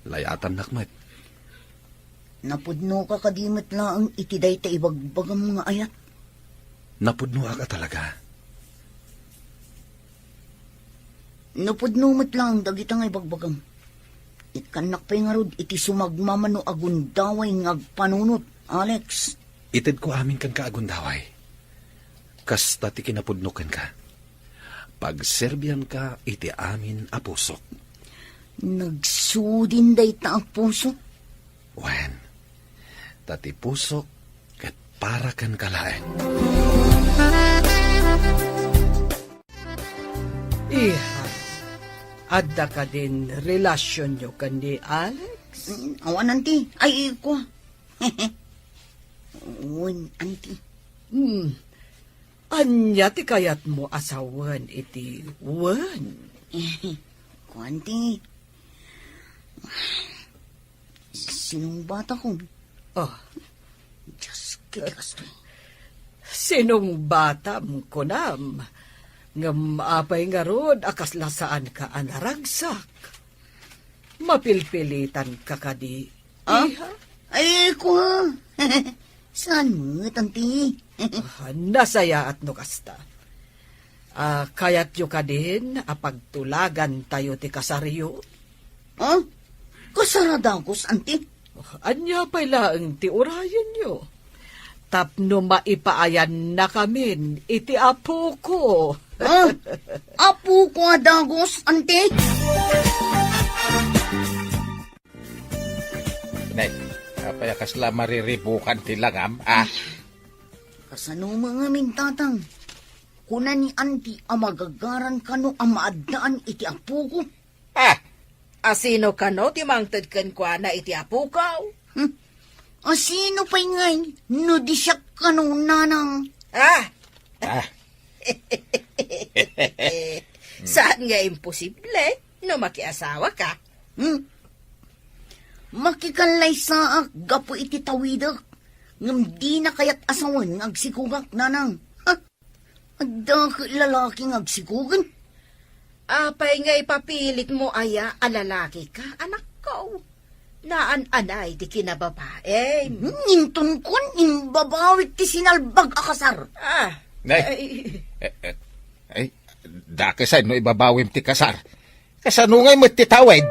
Layatan nakmat. Napudno ka kadimat lang itiday ta ibagbagam nga ayat. Napudno ka talaga. Napudno mat lang dagita nga ibagbagam. Ikanak pa nga rod iti sumagmamano agundaway nga agpanunot, Alex. Itid ko amin kang kaagundaway. Kasta ti kinapudnukan ka. Pag Serbian ka, iti amin a pusok. Nagsudin day ta ang puso. Wen, tati pusok kat para kan kalaeng. Iha, adda ka din relasyon nyo kan ni Alex? Awan, anti. Ay, ko. Uwan, anti. Anya ti kayat mo asawan iti wan. Ko, anti. Sinong bata ko? Oh, Diyos, kitikas to. sinong bata mo kunam? Ngam apay nga rod, akas lasaan ka anaragsak. Mapilpilitan ka kadi. Ah? Iha? Ay, ko. Saan mo, tanti? Nasaya at no kasta. Kayat yu ka din, apagtulagan tayo ti kasaryo. Oh? Kasaradagos, anti? Anya pa'y laang ti urayan nyo. Tapno maipaayan na kamin, iti apo ko. Oh? Apo ko adagos, anti? Nay, apay kasla mariribukan ti langam, ah. Kasano mga mintatang? Kuna ni anti ang magagaran kano ang maadaan iti apo ko. Ah, asino ka no, timangtad kan kwa na iti apukaw? Sino pa'y ngay, no di siya kanong nanang. Ah, Ah, saan nga imposible no makiasawa ka? Makikalay sa gapo iti tawidak. Ngam di na kayat asawan ng agsikugak nanang. Adda lalaking agsikugan. Apay nga ipapilit mo aya alalaki ka, anak ko. Naan-anay di kinababae. Ninton kun, imbabawit ti sinalbag akasar. Ah, nay, ay, dakisay no ibabawim ti kasar. Kasanungay mo ti tawid.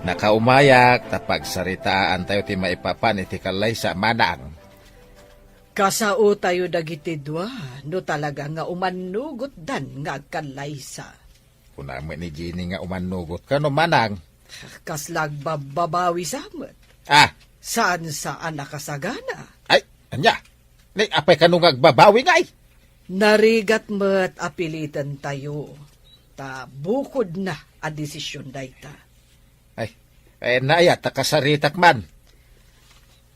Nakaumayak, tapag saritaan tayo ti maipapan iti kalay sa manang. Kasao tayo dagiti dua, no talaga nga umanugot dan nga agkalaysa. Kunamo ni Jenny nga umanugot ka no manang. Kaslag babawi samet. Ah, Saan saan nakasagana? ay, anya. Nay, apay ka nung agbabawi nga ay. Narigat met apilitan tayo. Ta bukod na a desisyon dayta. Ay, naya, takasaritak man.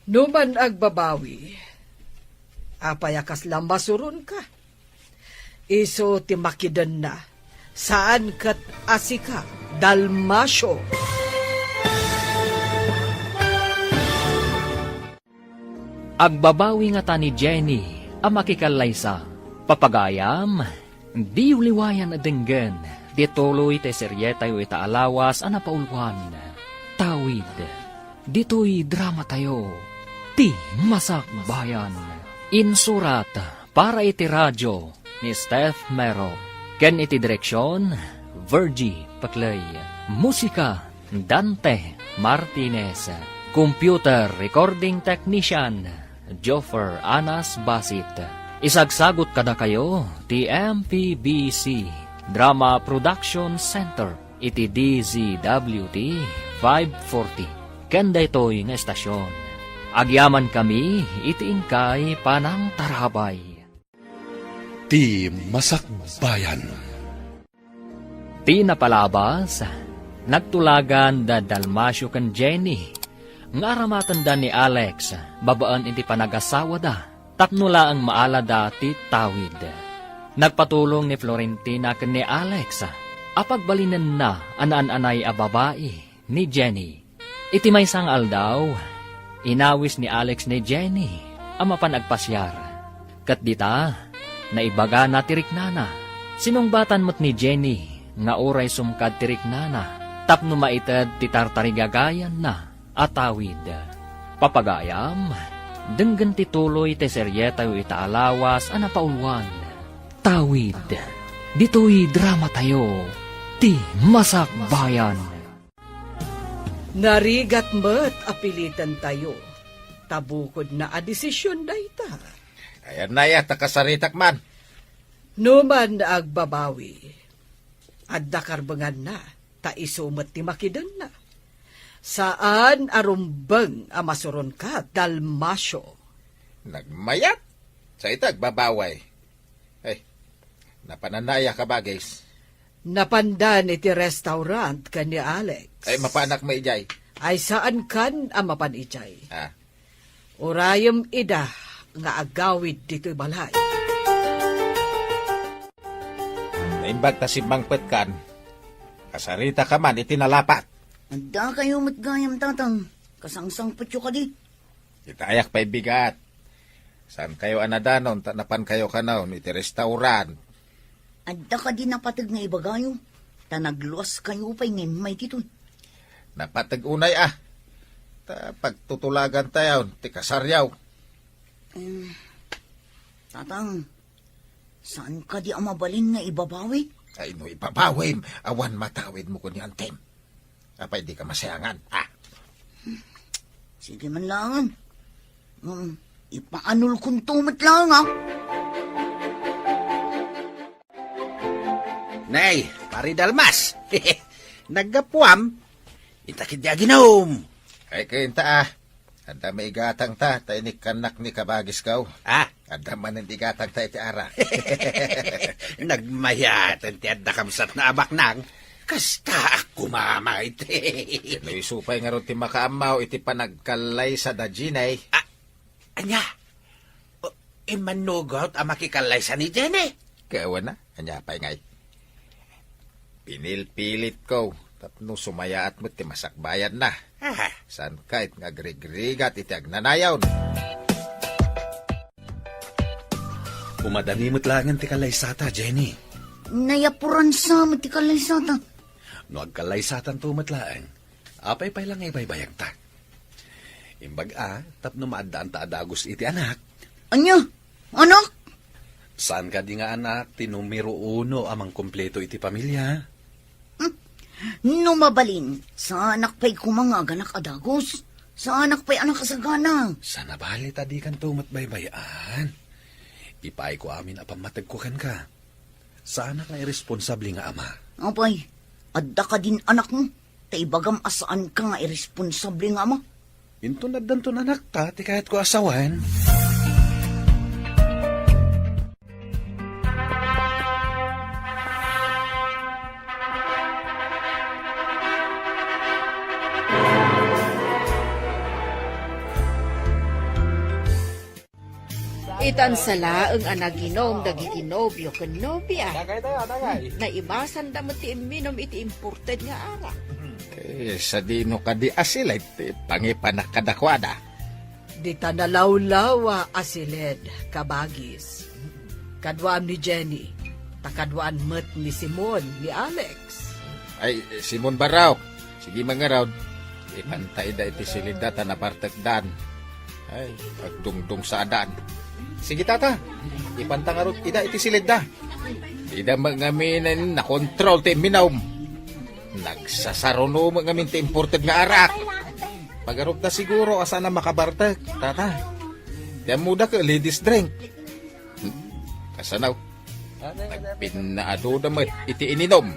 Numan agbabawi, apayakas lang masurun ka. Iso timakidan na, saan kat asika, dalmasyo. Agbabawi nga ta ni Jenny, ang makikalaysa. Papagayam, di uliwayan adenggen, di tuloy te seryeta yu itaalawas ang napaulwan. Tawid, dito'y drama tayo, ti Masak Bayan. Insurat para iti radyo ni Steph Mero. Ken iti direksyon, Virgie Paclay. Musika, Dante Martinez. Computer Recording Technician, Joffer Anas Basit. Isagsagot kada kayo, ti MPBC Drama Production Center, iti DZWT 540. Kenda ito'y nga estasyon. Agyaman kami, iti ingkay panang tarabay. Ti Masak Bayan. Ti napalabas, nagtulagan da Dalmasyo kan Jenny. Nga aramatan da ni Alex, babaan iti panag-asawa da, tapnula ang maala dati tawid. Nagpatulong ni Florentina kan ni Alex, apagbalinan na anaan-anay a babae ni Jenny. Iti may sang aldaw, inawis ni Alex ni Jenny, ang mapanagpasyar. Kat dita, naibaga na tiriknana. Sinungbatan mo't ni Jenny, nga oray sumkad tiriknana, tapno maitad ti tartarigagayan na, atawid. Papagayam, denggan ti tuloy ti seryeta yu itaalawas ang napaulwan. Tawid, dito'y drama tayo, ti Masak Bayan. Narigat met apilitan tayo. tabukod na a desisyon na ita. Ayan na ya, takasaritak man. Numan agbabawi. Adda karbangan na, ta isumat ti makidan na. Saan arumbang amasuron ka, Dalmasyo? Nagmayat sa itag babaway. Ay, napananaya ka ba, guys? Napandan iti restaurant ka ni Alex. Ay, mapanak maijay. Ay saan kan amapan ijay? Ah, Urayam ida nga agawid dito'y balay. naimbag ta si Bangpet kan. Kasarita ka man, itinalapat. Anda kayo matgayam tatang. Kasangsang patyo ka di. Itayak pa'y bigat. Saan kayo anadanon, tanapan kayo kanaw, iti restaurant. Anda ka di napatag nga ibagayo. Tanagluwas kayo pa'y ngayon may tito. Napatag unay pagtutulagan tayo, ti kasaryaw. Tatang, saan ka di amabalin nga ibabawi? Ay no, ipabawim, awan matawid mo ko ni Antem. Apay di ka masayangan. Sige man langan. Ipaanul kong tumat lang ha. Nay, pari Dalmas. Naggapuam. Itakid di aginom. Ay kainta Anda may igatang ta, tainik kanak ni kabagis kaw. Anda man ang igatang ta iti ara. Nagmayatan ti adda kamsat na abak nang. Kasta ako mamay ti. No isupay nga ron ti makaamaw iti panagkalay sa dajinay. Anya, imanugot ang makikalay sa ni Jenny. Kawan na, anya pa'y ngay. Pinilpilit ko, tapno sumayaat mo ti masakbayan na. San kahit nga grigrigat iti agnanayaw. Umadani mo't langan ti kalaysata, Jenny. Nayapuran sa matikalay sata. No agkalaysatan tumatlaan, apay pay lang ibaybayag ta. Imbag tapno maadaan ta adagos iti anak. Anya? Anak? Saan ka di nga anak, tinumero uno amang kompleto iti pamilya? Numabalin, sa anak pa'y kumangaganak adagos. Sa anak pa'y anak kasagana. Sana bali tadi kan tumat baybayan. Ipay ko amin apamatag ko kan ka. Sa anak nga irresponsable nga ama. Apay, adda ka din anak mo. Taibagam asaan ka nga irresponsable nga ama. Intunad danton anak ta, ti kahit ko asawan. Itan sala ang anaginom dagiti nobyo ken nobya. Tagay tayo, tagay. Naibasan da ti iminom iti imported nga ara. Sa dino ka di asil, iti pangipanak kadakwada. Di tanalawlawa asiled kabagis. Kadwaan ni Jenny, takadwaan met ni Simon, ni Alex. Ay, Simon Baraw. Sige mga raw. Ipantay da iti silida tanapartekdan. Ay, pagdungdung sa adan. Sige tata, ipantangarot ida iti silida. Ida magaminan na kontrol ti minawm. Nagsasaruno magamin ti imported nga arak. Pagarup na siguro asa na makabartek, tata. Diyan muda ka ladies drink. Kasanaw. Nagpinaado na iti ininom.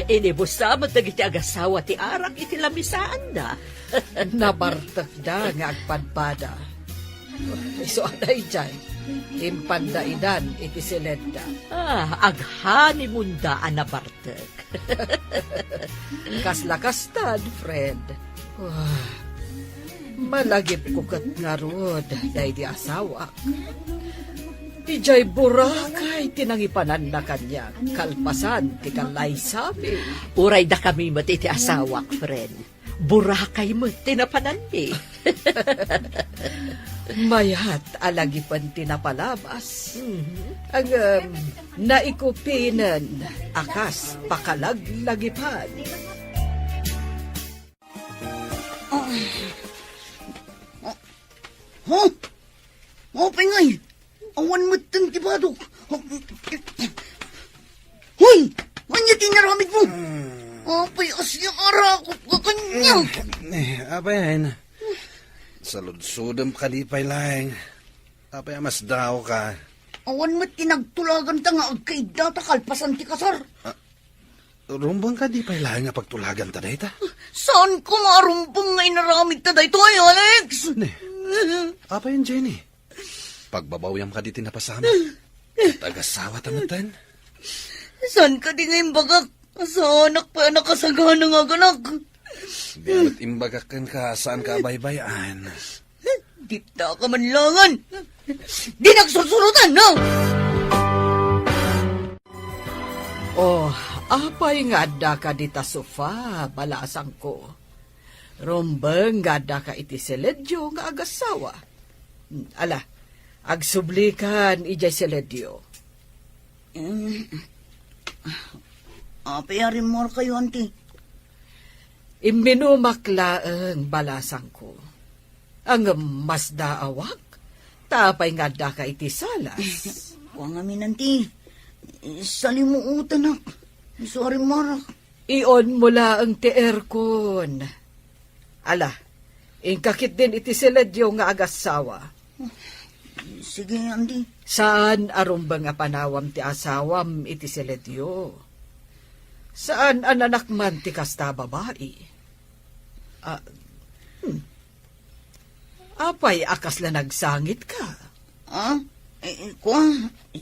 Inibusamot na iti agasawa ti arak iti lamisaan da. Nabartak da nga agpadpada. So anay dyan, impandaidan iti silenda. Aghani munda anabartek. Kaslakastad, Fred. Malagip ko kat nga rod, dahi di asawak. Ijay burakay tinangipanan na kanya, kalpasan ti kalay sabi. Uray da kami mat iti asawak, friend. Burakay mo, tinapanan ni. Mayat alagipan tinapalabas. Ang naikupinan, akas pakalaglagipan. Pingay! Awan mo tang tibadok. Hoy! Anya tinaramid mo? Apay asya ara ko kakanya. Apa yan? Salud-sudam ka di pa'y lang. Apa yan, mas daw ka. Awan mo't tinagtulagan ta nga agkaida ta kalpasan ti kasar. Rumbang ka di pa'y lang nga pagtulagan ta dahita. Saan ko marumpong nga inaramid ta dahito ay, Alex? Apa yan, Jenny? Pagbabawyam ka di tinapasama. Tagasawa tamatan. Saan ka di ngayon bagak? Sa anak pa nakasagana nga ganak. Di amat imbagakan ka saan ka baybayan. Dita ka manlangan. Di nagsusurutan, no? Oh, apay nga da ka dita sofa, balasang ko. Rumbang nga da ka iti seledyo nga agasawa. Ala, agsublikan ijay seledyo. Apayarin mo kayo, auntie. Imbinumaklaang balasang ko. Ang mas daawak, tapay nga da ka iti salas. Huwag amin, auntie. Salimuutan ak. Sorry, Marak. Iyon mula ang teerkon. Ala, ingkakit din iti seledyo nga agasawa. Sige, auntie. Saan arumba nga panawam ti asawam iti seledyo? Saan ang anak man ti kasta babae? Apay akas la nagsangit ka. Ah? Kwa?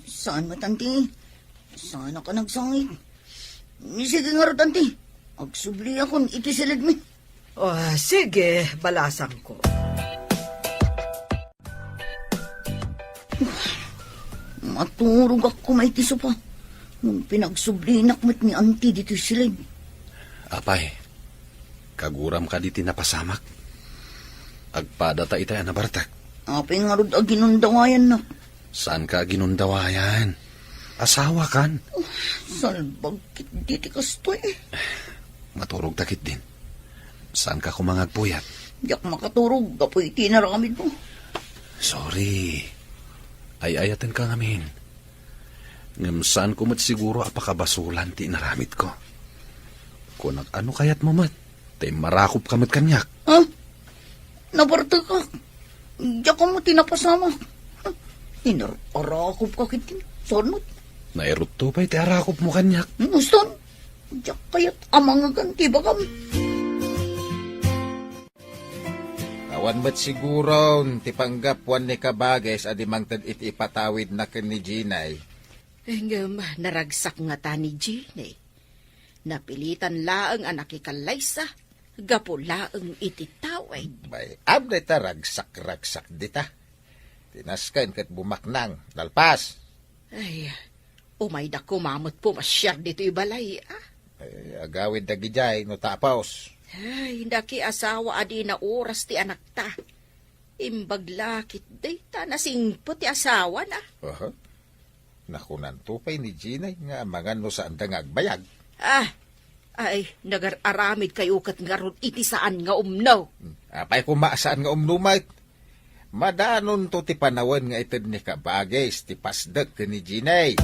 Saan mo, auntie? Saan ka nagsangit? Sige nga ro, auntie. Agsubli akong itisilid mi. Oh, sige, balasang ko. Maturog ako maitiso pa. Nung pinagsublinak mo't ni auntie dito silid. Apay, kaguram ka di tinapasamak. Agpada ta itay anabartak. Apay nga ro ginundawayan na. Saan ka ginundawayan? Asawa kan? Salbag kit diti kastoy. Maturog takit din. Saan ka kumangagpuyat? Diyak makaturog, kapoy tinaramid mo. Sorry. Ay-ayatan ka ngamin. Ngam saan ko mat siguro apakabasulan ti naramit ko. Kung ano kayat mo mat, tay marakop ka mat kanyak. Ha? Nabarta ka. Diyak mo tinapasama. Inarakop ka kitin. Sornot. Nairot to pa'y ti arakop mo kanyak. Muston. Diyak kayat amang aganti bagam. Awan ba't siguro ti panggapwan ni Kabages adi mangtad iti ipatawid na ken ni Ginay. Ngam, naragsak nga ta ni Ginay. Napilitan laang anak ikalaysa, gapo laang iti taway. Bay, abday ta ragsak-ragsak dita. Tinaskan kat bumaknang, lalpas. Ay, umay da kumamot po masyar dito ibalay, ah. Ay, agawid da gijay no tapaos. Ay, daki asawa adi na oras ti anak ta. Imbaglakit day ta nasingpo ti asawa na. Nakunan tupay ni Ginay nga mangan no saan da nga agbayag. Ah, ay, nagararamid kayo kat nga ron iti saan nga umnaw. Apay kumasaan nga umnumait. Madanon to ti panawan nga itad ni Kabages ti pasdag ka ni Ginay.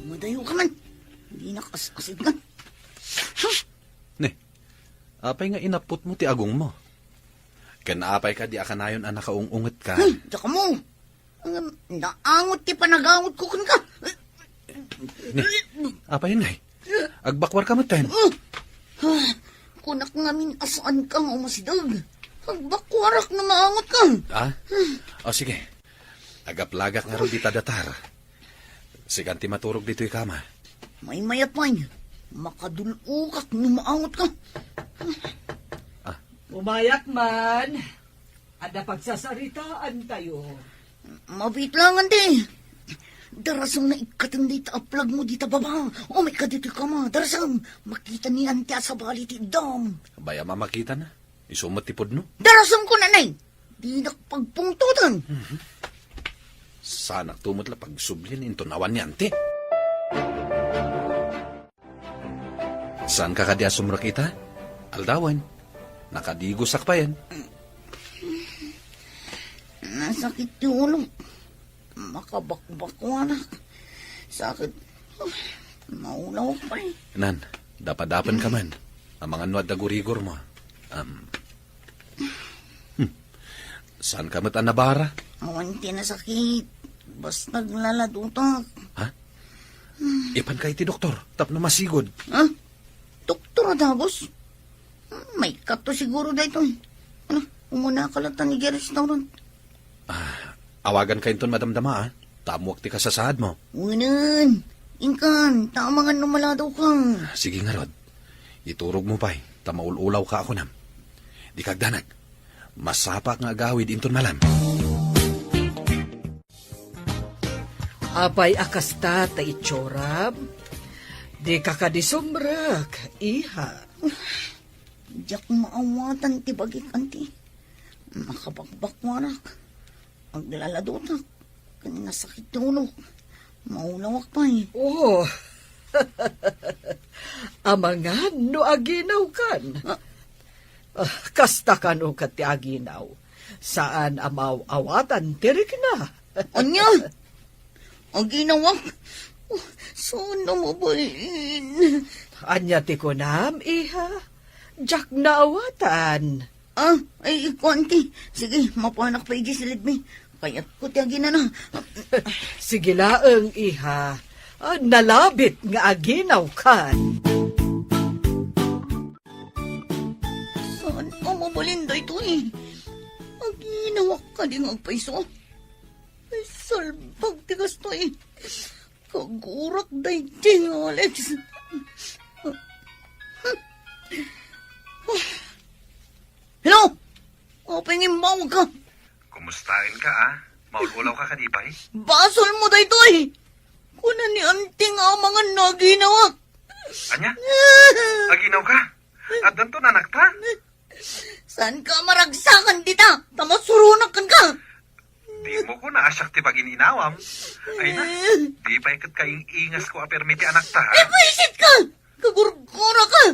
Madayo ka man. Hindi nakasasid ka. Apay nga inapot mo ti agong mo. Kanaapay ka di akanayon anak kaungunget ka. Diyak mo. Naangot ti panagangot ko kan ka. Apay nay. Agbakwar ka matan. Kunak ngamin asaan ka nga umasidag. Agbakwarak na maangot ka. O sige. Agaplagak nga ro di tadatar. Siganti maturog dito'y kama. May mayapay. Makadulukak na maangot ka. Umayak man. Ada pagsasaritaan tayo. Mabit lang, ante. Darasang na ikatanday ta aplag mo dita baba. O may kadito ka ma. Darasang makita ni ante sa bali ti dam. Baya mamakita na. Isumot tipod no. Darasang ko nanay. Di nakapagpungtutan. Sana tumot la pagsublin into nawan ni ante. Saan ka kadya sumrakita? Aldawan. Nakadigo sakpayan. sakit yung ulo. Makabakbak ko, anak. Sakit. Maulaw pa eh. Nan, dapat-dapan ka man. Ang mga nuwad na gurigor mo. Saan ka mata nabara? Awan sakit. Bas naglaladutak. Ha? Ipan ka iti doktor. Tap na masigod. Ha? Doktor Adagos? May kato siguro dito eh. Ano, umuna ka lang ni restaurant. Awagan ka inton madamdama, ha? Tamuak ti kasasahad mo. Unan, inkan, tama nga numaladaw ka. Sige nga, Rod. Iturog mo pa, tamaululaw ka ako nam. Di kagdanag. Masapak nga agawid inton malam. Apay akasta ta itsorab. Di ka kadisumrak, iha. Diyak maawatan ti bagik anti. Makabagbak mo anak. Maglaladutak. Kanina sakit yung ulo. Maulawak pa eh. Oh, amangan no aginaw kan. Kasta ka no kat ti aginaw. Saan amaw awatan tirik na. Anya? Ang ginawak? Oh, saan na mabalin? Anya ti kunam, iha. Jak na awatan. Ay, konti. Sige, mapanak pa iji silid mi. Kaya't ko tiyagin na. Sige laeng, iha. Nalabit nga aginaw kan. Saan ka mabalin da ito eh? Ang ginawak ka din ang paiso. Ay, salbag tigas to eh. Kagurak da iti, Alex. Hello? Opengin mo ka. Kumustahin ka, ha? Maululaw ka kanipay? Basol mo da ito eh. Kuna ni anting ang mga naginawak. Anya? Aginaw ka? At danto nanak ta? Saan ka maragsakan dita? Tamasurunakan ka. Di mo ko naasyak ti bagin inawam. Ay na, di pa ikat kaing ingas ko apermiti anak ta. Eh, paisit ka! Kagurgura ka!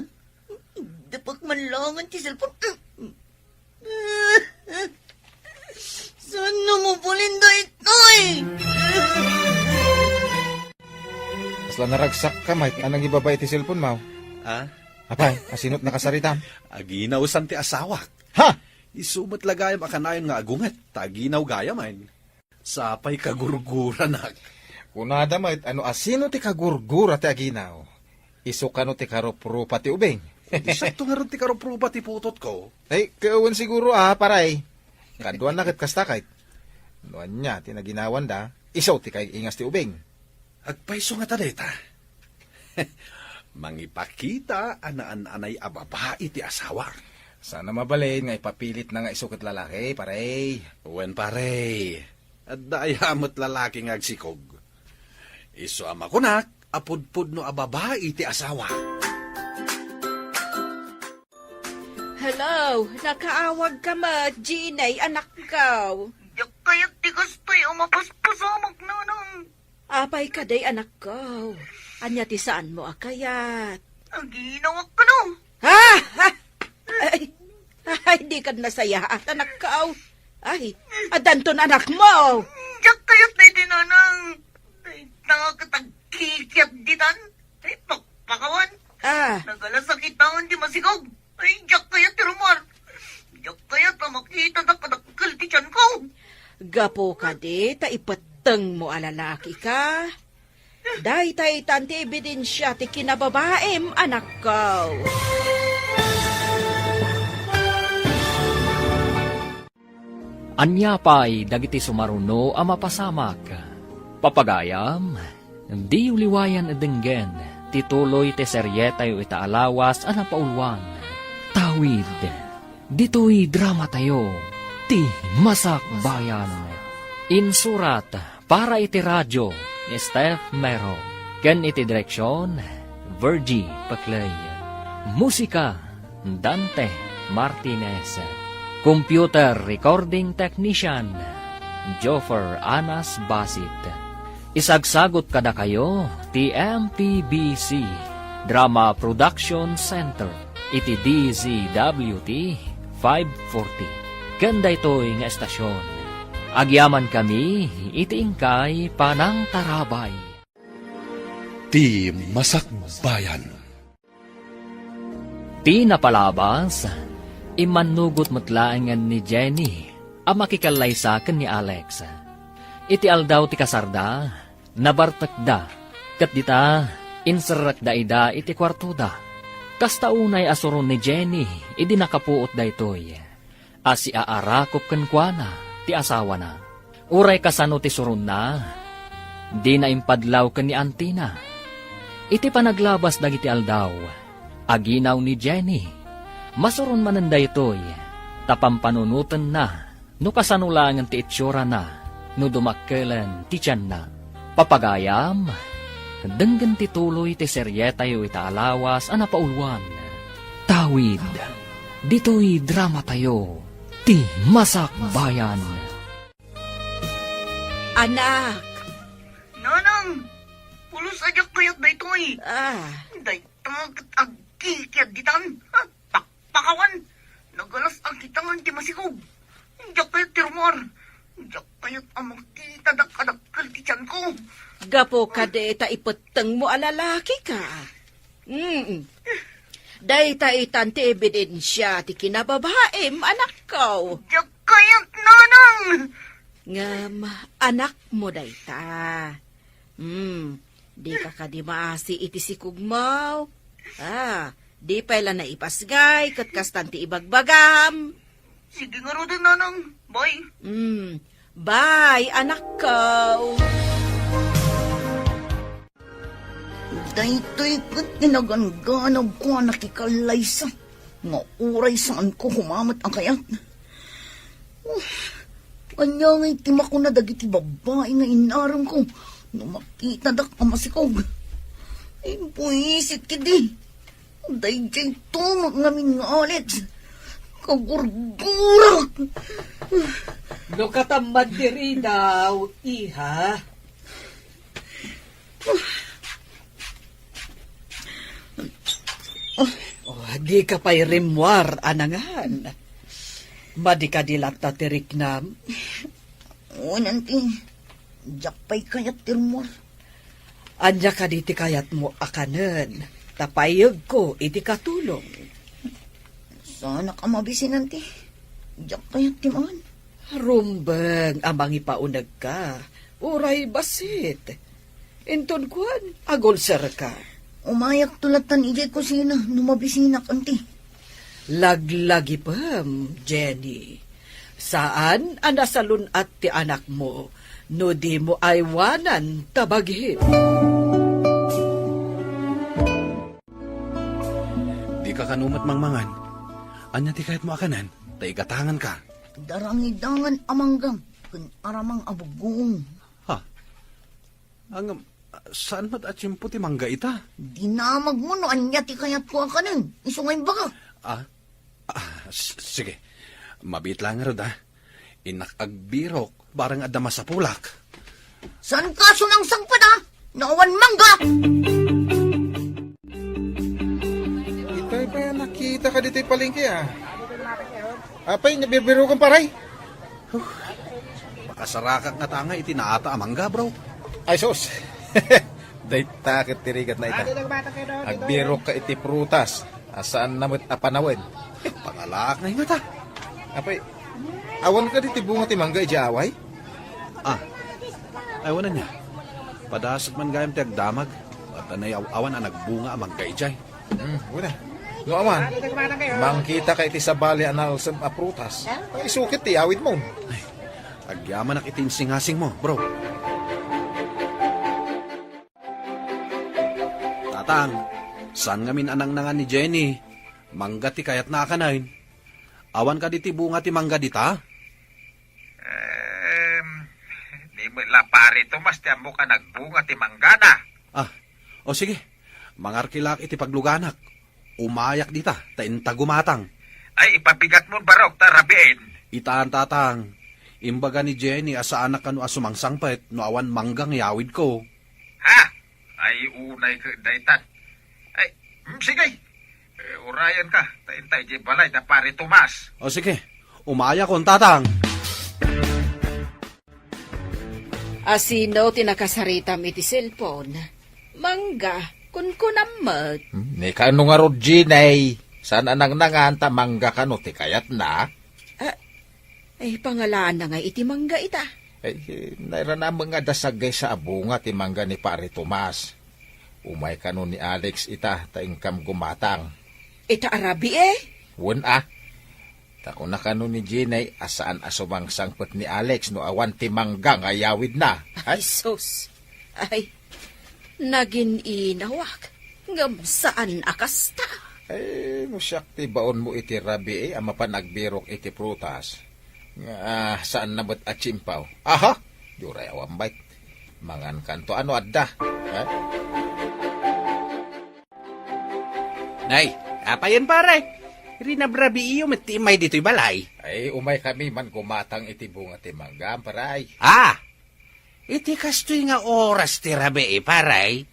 Dapat manlangan ti cellphone. Saan na mo pulindo ito eh? Asla naragsak ka, Mike. Anong ibabay ti cellphone mo? Ha? Apay, asinot nakasaritam. Aginaw san ti asawak. Ha? Isumot lagayam akanayon nga agungat. Taginaw gayaman. Sapay kagurgura nak. Kunada, Mike, ano asino ti kagurgura ti aginaw? Iso ka no ti karoprupa ti ubeng. Di sakto nga ron ti karoprupa ti putot ko. Ay, kauwan siguro paray. Kaduan nakit kastakait. Noan niya, tinaginawan da, isaw ti kay ingas ti ubeng. Agpaiso nga tadeta. Mangipakita anaan-anay ababae ti asawa. Sana mabalin nga ipapilit na nga isukit lalaki, paray. Wen pare, at dayamot lalaki nga agsikog. Iso ama kunak, apudpud no ababae ti asawa. Hello, nakaawag ka ma, Ginay, anak ko. Yak kaya't tigas to'y umapaspasamak na nang. Apay ka day, anak ko. Anya ti saan mo akayat? Ang ginawak ka no. Ha? Ha? Ay, di ka nasaya at anak ko. Ay, adanton anak mo. Yak kaya't na itinanang. Ay, nakakatagkikiat ditan. Ay, pakawan. Nagalasakit taon di masigog. Ay, yak kaya't tirumar. Yak kaya't na makita na kadakal ti tiyan ko. Gapo ka di, taipateng mo alalaki ka. Day tay tanti ebidensya ti kinababaem, anak ko. Anya pa'y dagiti sumaruno a mapasamak. Papagayam, di uliwayan edenggen, tituloy te seryetayo itaalawas a napaulwan. Tawid, dito'y drama tayo, ti Masak Bayan. Insurat para iti radyo ni Steph Mero, ken iti direksyon, Virgie Paclay. Musika, Dante Martinez. Computer Recording Technician, Joffer Anas Basit. Isagsagot kada kayo, TMPBC, Drama Production Center, iti DZWT 540. Ganda ito'y nga estasyon. Agyaman kami, itiingkay panang tarabay. Ti Masakbayan. Ti napalabas, imanugot matlaangan ni Jenny, ang makikalaysakan ni Alex. Iti aldaw ti kasarda, nabartakda, kat dita, insarak da ida iti kwartuda. Kasta unay asuron ni Jenny, idi nakapuot da itoy. Asi aarakop kenkwana, ti asawa na. Uray kasano ti surun na, di na impadlaw ken ni Antina. Iti panaglabas dagiti aldaw, aginaw ni Jenny, masuron mananda itoy, tapampanunutan na, no kasanulangan ti itsura na, no dumakkelan ti tiyan na. Papagayam, denggan ti tuloy ti seryetayo itaalawas ana paulwan. Tawid, dito'y drama tayo, ti Masakbayan. Anak! Nanang, pulos ajak kayat da ito eh. Day tag agkikiyad ditan. Pakpakawan. Nagalas ang kitangan ti masikog. Diyak kayat ti rumor. Diyak kayat amang titadak-adakal ti tiyan ko. Gapo ka de ta ipeteng mo alalaki ka. Day ta itan ti ebidensya ti kinababaem anak ko. Diyak kayat nanang. Ngam, anak mo day ta. Di ka kadimaasi iti sikugmaw. Di pala na ipasgay, kat kastanti ibagbagam. Sige nga rin nanang. Bye. Bye, anak ko. Daytoy kat ginaganganag ko nakikalaysa. Nga uray saan ko humamat ang kayat. Kanya nga'y timak ko na dagiti babae nga inaram ko. Nung makita dak ang masikog. Ay, buisit kidi. Dayjay tumag ngamin nga Alex. Kagurgura. No katamad diri daw, iha. Di ka pa'y rimwar, anangan. Madi ka dilata tirik na. O, nanti. Jakpay kayat tirmor. Anya ka di ti kayat mo akanen. Tapayag ko, iti katulong. Sana ka mabisi nanti. Jakpayat timaan. Rumbeng, amang ipaunag ka. Uray basit. Inton kuan, agolser ka. Umayak tulatan ijay ko sina. Numabisinak anti. Laglagi pam, Jenny. Saan anasalun at ti anak mo, no di mo aywanan tabaghim? Di ka kanumat mangmangan. Anya ti kahit mo akanan, tay gatangan ka. Darangidangan amanggang. Kun aramang abugong. Ha? Saan mat at simpo ti mangga ita? Dinamag mo no anya ti kayat ko akanin. Isungay baka. Sige. Mabit lang nga rin, Inakagbirok, barang adama sa pulak. Saan kaso ng sangpada? Nawan mangga! Itay pa yan, nakita ka dito yung palengke Apay, nabibiro kang paray. Makasarakak nga tanga itinaata amangga, bro. Ay, sus. Day takit tirigat na ita. Agbiro ka iti prutas. Asaan namit apanawin. Pangalak na hingata. Apay, awan ka diti bunga ti mangga iti away? Ayaw na niya. Padasot man gayam ti agdamag. At anay awan ang nagbunga amang gaijay. Una. No aman, mangkita ka iti sa bali analsam a prutas. Ay, sukit ti awid mo. Agyaman ak itinsing-hasing mo, bro. Tatang, saan ngamin anang nangan ni Jenny? Mangga ti kayat na akanain. Awan ka diti bunga ti mangga dita? Di mo lapari to, mas tiyan mo ka nagbunga ti manggana. O sige. Mangarkilak iti pagluganak. Umayak dita, tainta gumatang. Ay, ipabigat mo barok, tarabiin. Itaan tatang. Imbaga ni Jenny asa anak kanu asumangsangpet no awan manggang yawid ko. Ha? Ay, unay ka, daitan. Ay, sige. Urayan ka, taintay di balay na pari Tomas. O sige, umaya kon tatang. Asino tinakasaritam iti cellphone. Mangga, kun kunamot. Ni kano nga rod, Ginay. Saan anang nanganta mangga ka no, ti kayat na? Ay, pangalaan na nga iti mangga ita. Ay, naira na mga dasagay sa abunga ti mangga ni Pare Tomas. Umay ka no ni Alex ita, taingkam gumatang. Ita arabi eh. Wun Tako na kano ni Ginay, asaan asumang sangpet ni Alex no awan ti mangga nga yawid na. Ay, sus. Ay, nagin inawak. Ngam saan akasta? Ay, no siyak ti baon mo iti rabi ama pa nagbirok iti prutas. Nga, saan na ba't atsimpaw? Aha! Duray awambay. Mangan kanto ano adda? Ha? Nay, apa yan pare? Rinabrabi iyo matimay dito'y balay. Ay, umay kami man gumatang iti bunga ti mangga, paray. Ah, iti kastoy nga oras ti rabi paray.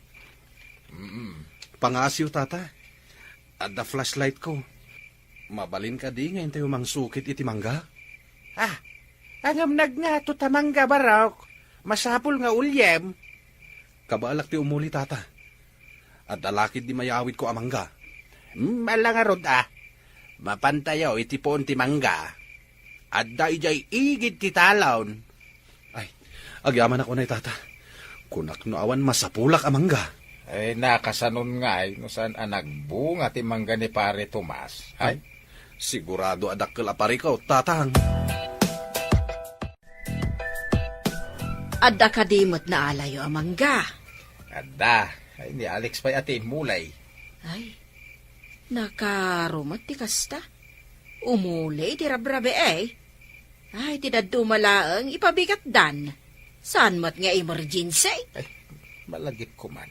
Pangasiw, tata. Adda flashlight ko. Mabalin ka di ngayon tayo mangsukit iti mangga. Ah, angam nagngato tamangga barok. Masapul nga ulyem. Kabaalak ti umuli, tata. At alakid di mayawid ko amangga. Malangarod Mapantayaw iti poon ti mangga. Adda ijay igid ti talon. Ay, agyaman ako na, tata. Kunak no awan masapulak amangga. Ay, nakasanon nga ay, no saan nagbunga ti mangga ni Pare Tomas. Ay, Sigurado adakkel apari ko, tatang. Adda kadimot na alayo amangga. adda. Ay, ni Alex pa'y ati mulay. Ay, nakarumat ti kasta. Umulay ti rabrabe eh. Ay, tinadumalaang ipabigat dan. Saan mat nga emergency? Ay, malagip ko man.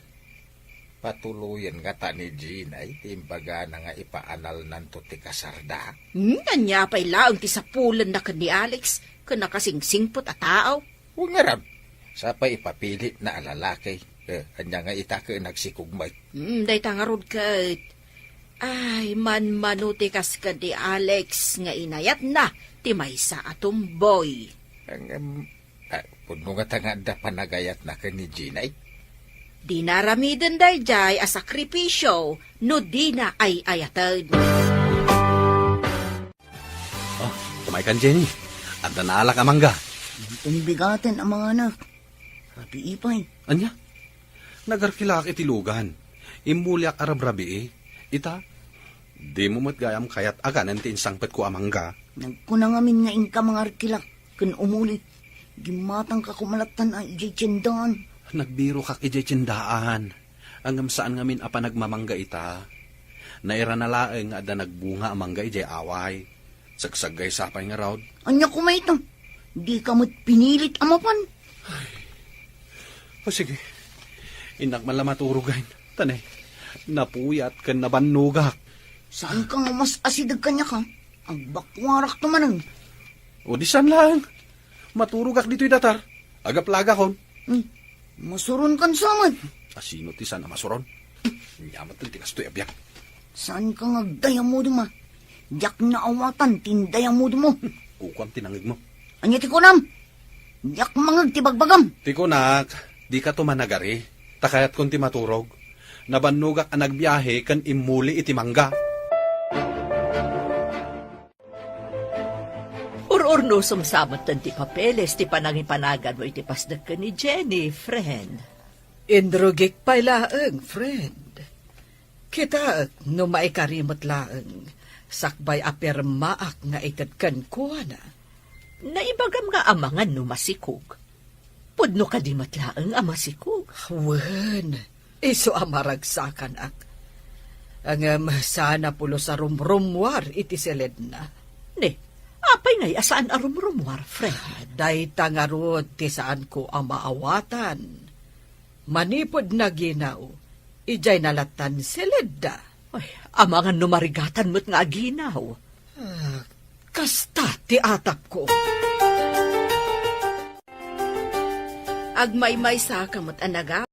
Patuluyan nga ta ni Jean ay timbaga na nga ipaanal nanto ti kasarda. Kanya pa'y laang ti sapulan na kan ni Alex. Kan nakasingsingpot a tao. Huwag nga ram. Sa pa ipapili na alalaki. Kanya nga itake nagsikugmay. Day tangarod kat. Ay, manuti kas ka di Alex nga inayat na. Ti maysa atong boy. Ang, puno nga tangada panagayat na ka ni Jean ay. Di naramiden day jay a sakripisyo. No di na ay ayatad. Oh, kumain Jenny. At nalak amangga. Tumbigatin ang mga anak. Rabi ipay. Anya? Nagarkilak iti lugan. Imulyak arabrabi Ita, di mo matgayam kayat aganan ti insangpet ko amangga. Nagkunangamin nga ingka mga arkilak. Kun umuli. Gimatang ka kumalatan ay ijay tsendan. Nagbiro kak ijay tsindaan. Angam saan ngamin apa nagmamangga ita. Naira na laeng nga da nagbunga amangga ijay away. Sagsagay sapay nga raod. Anya kumaitang. Di ka mo't pinilit amapan. O sige, inak man lamaturugain. Tanay, napuyat kan nabanugak. Saan ka nga mas asidag kanya ka? Ang bakwarak tumanang. O di saan lang. Maturugak dito'y datar. Agaplaga kon. Masuron kan samad. Asino ti sana masuron? Yamat ng tikas to'y abyak. Saan ka nga daya mo duma? Diyak na awatan, tindaya mo dumo. Kukwam tinangig mo. Anya ti kunam? Diyak mangag ti bagbagam. Tikunak, di ka tumanagari. Takayat kon ti maturog. Nabanugak ang nagbiyahe kan imuli iti mangga. Urno sumsamat tan ti papeles, ti panangipanagan mo iti pasdag ka ni Jenny, friend. Indrugik pa'y laeng, friend. Kita, no maikarimot laeng, sakbay apermaak nga itadkan kuha na. Naibagam nga amangan no masikog. Pudno ka di matlaeng amasikog. Wen, iso amaragsakan ak. Ang sana pulo sa rumrumwar iti seled na. Ne, apay ngay asaan arumrumwar, friend. Day tangarod ti saan ko ang maawatan. Manipod na ginaw, ijay nalatan seled da. Ay, amangan no marigatan mo't nga aginaw. Kasta ti atap ko. Agmay-may sa kamot anaga.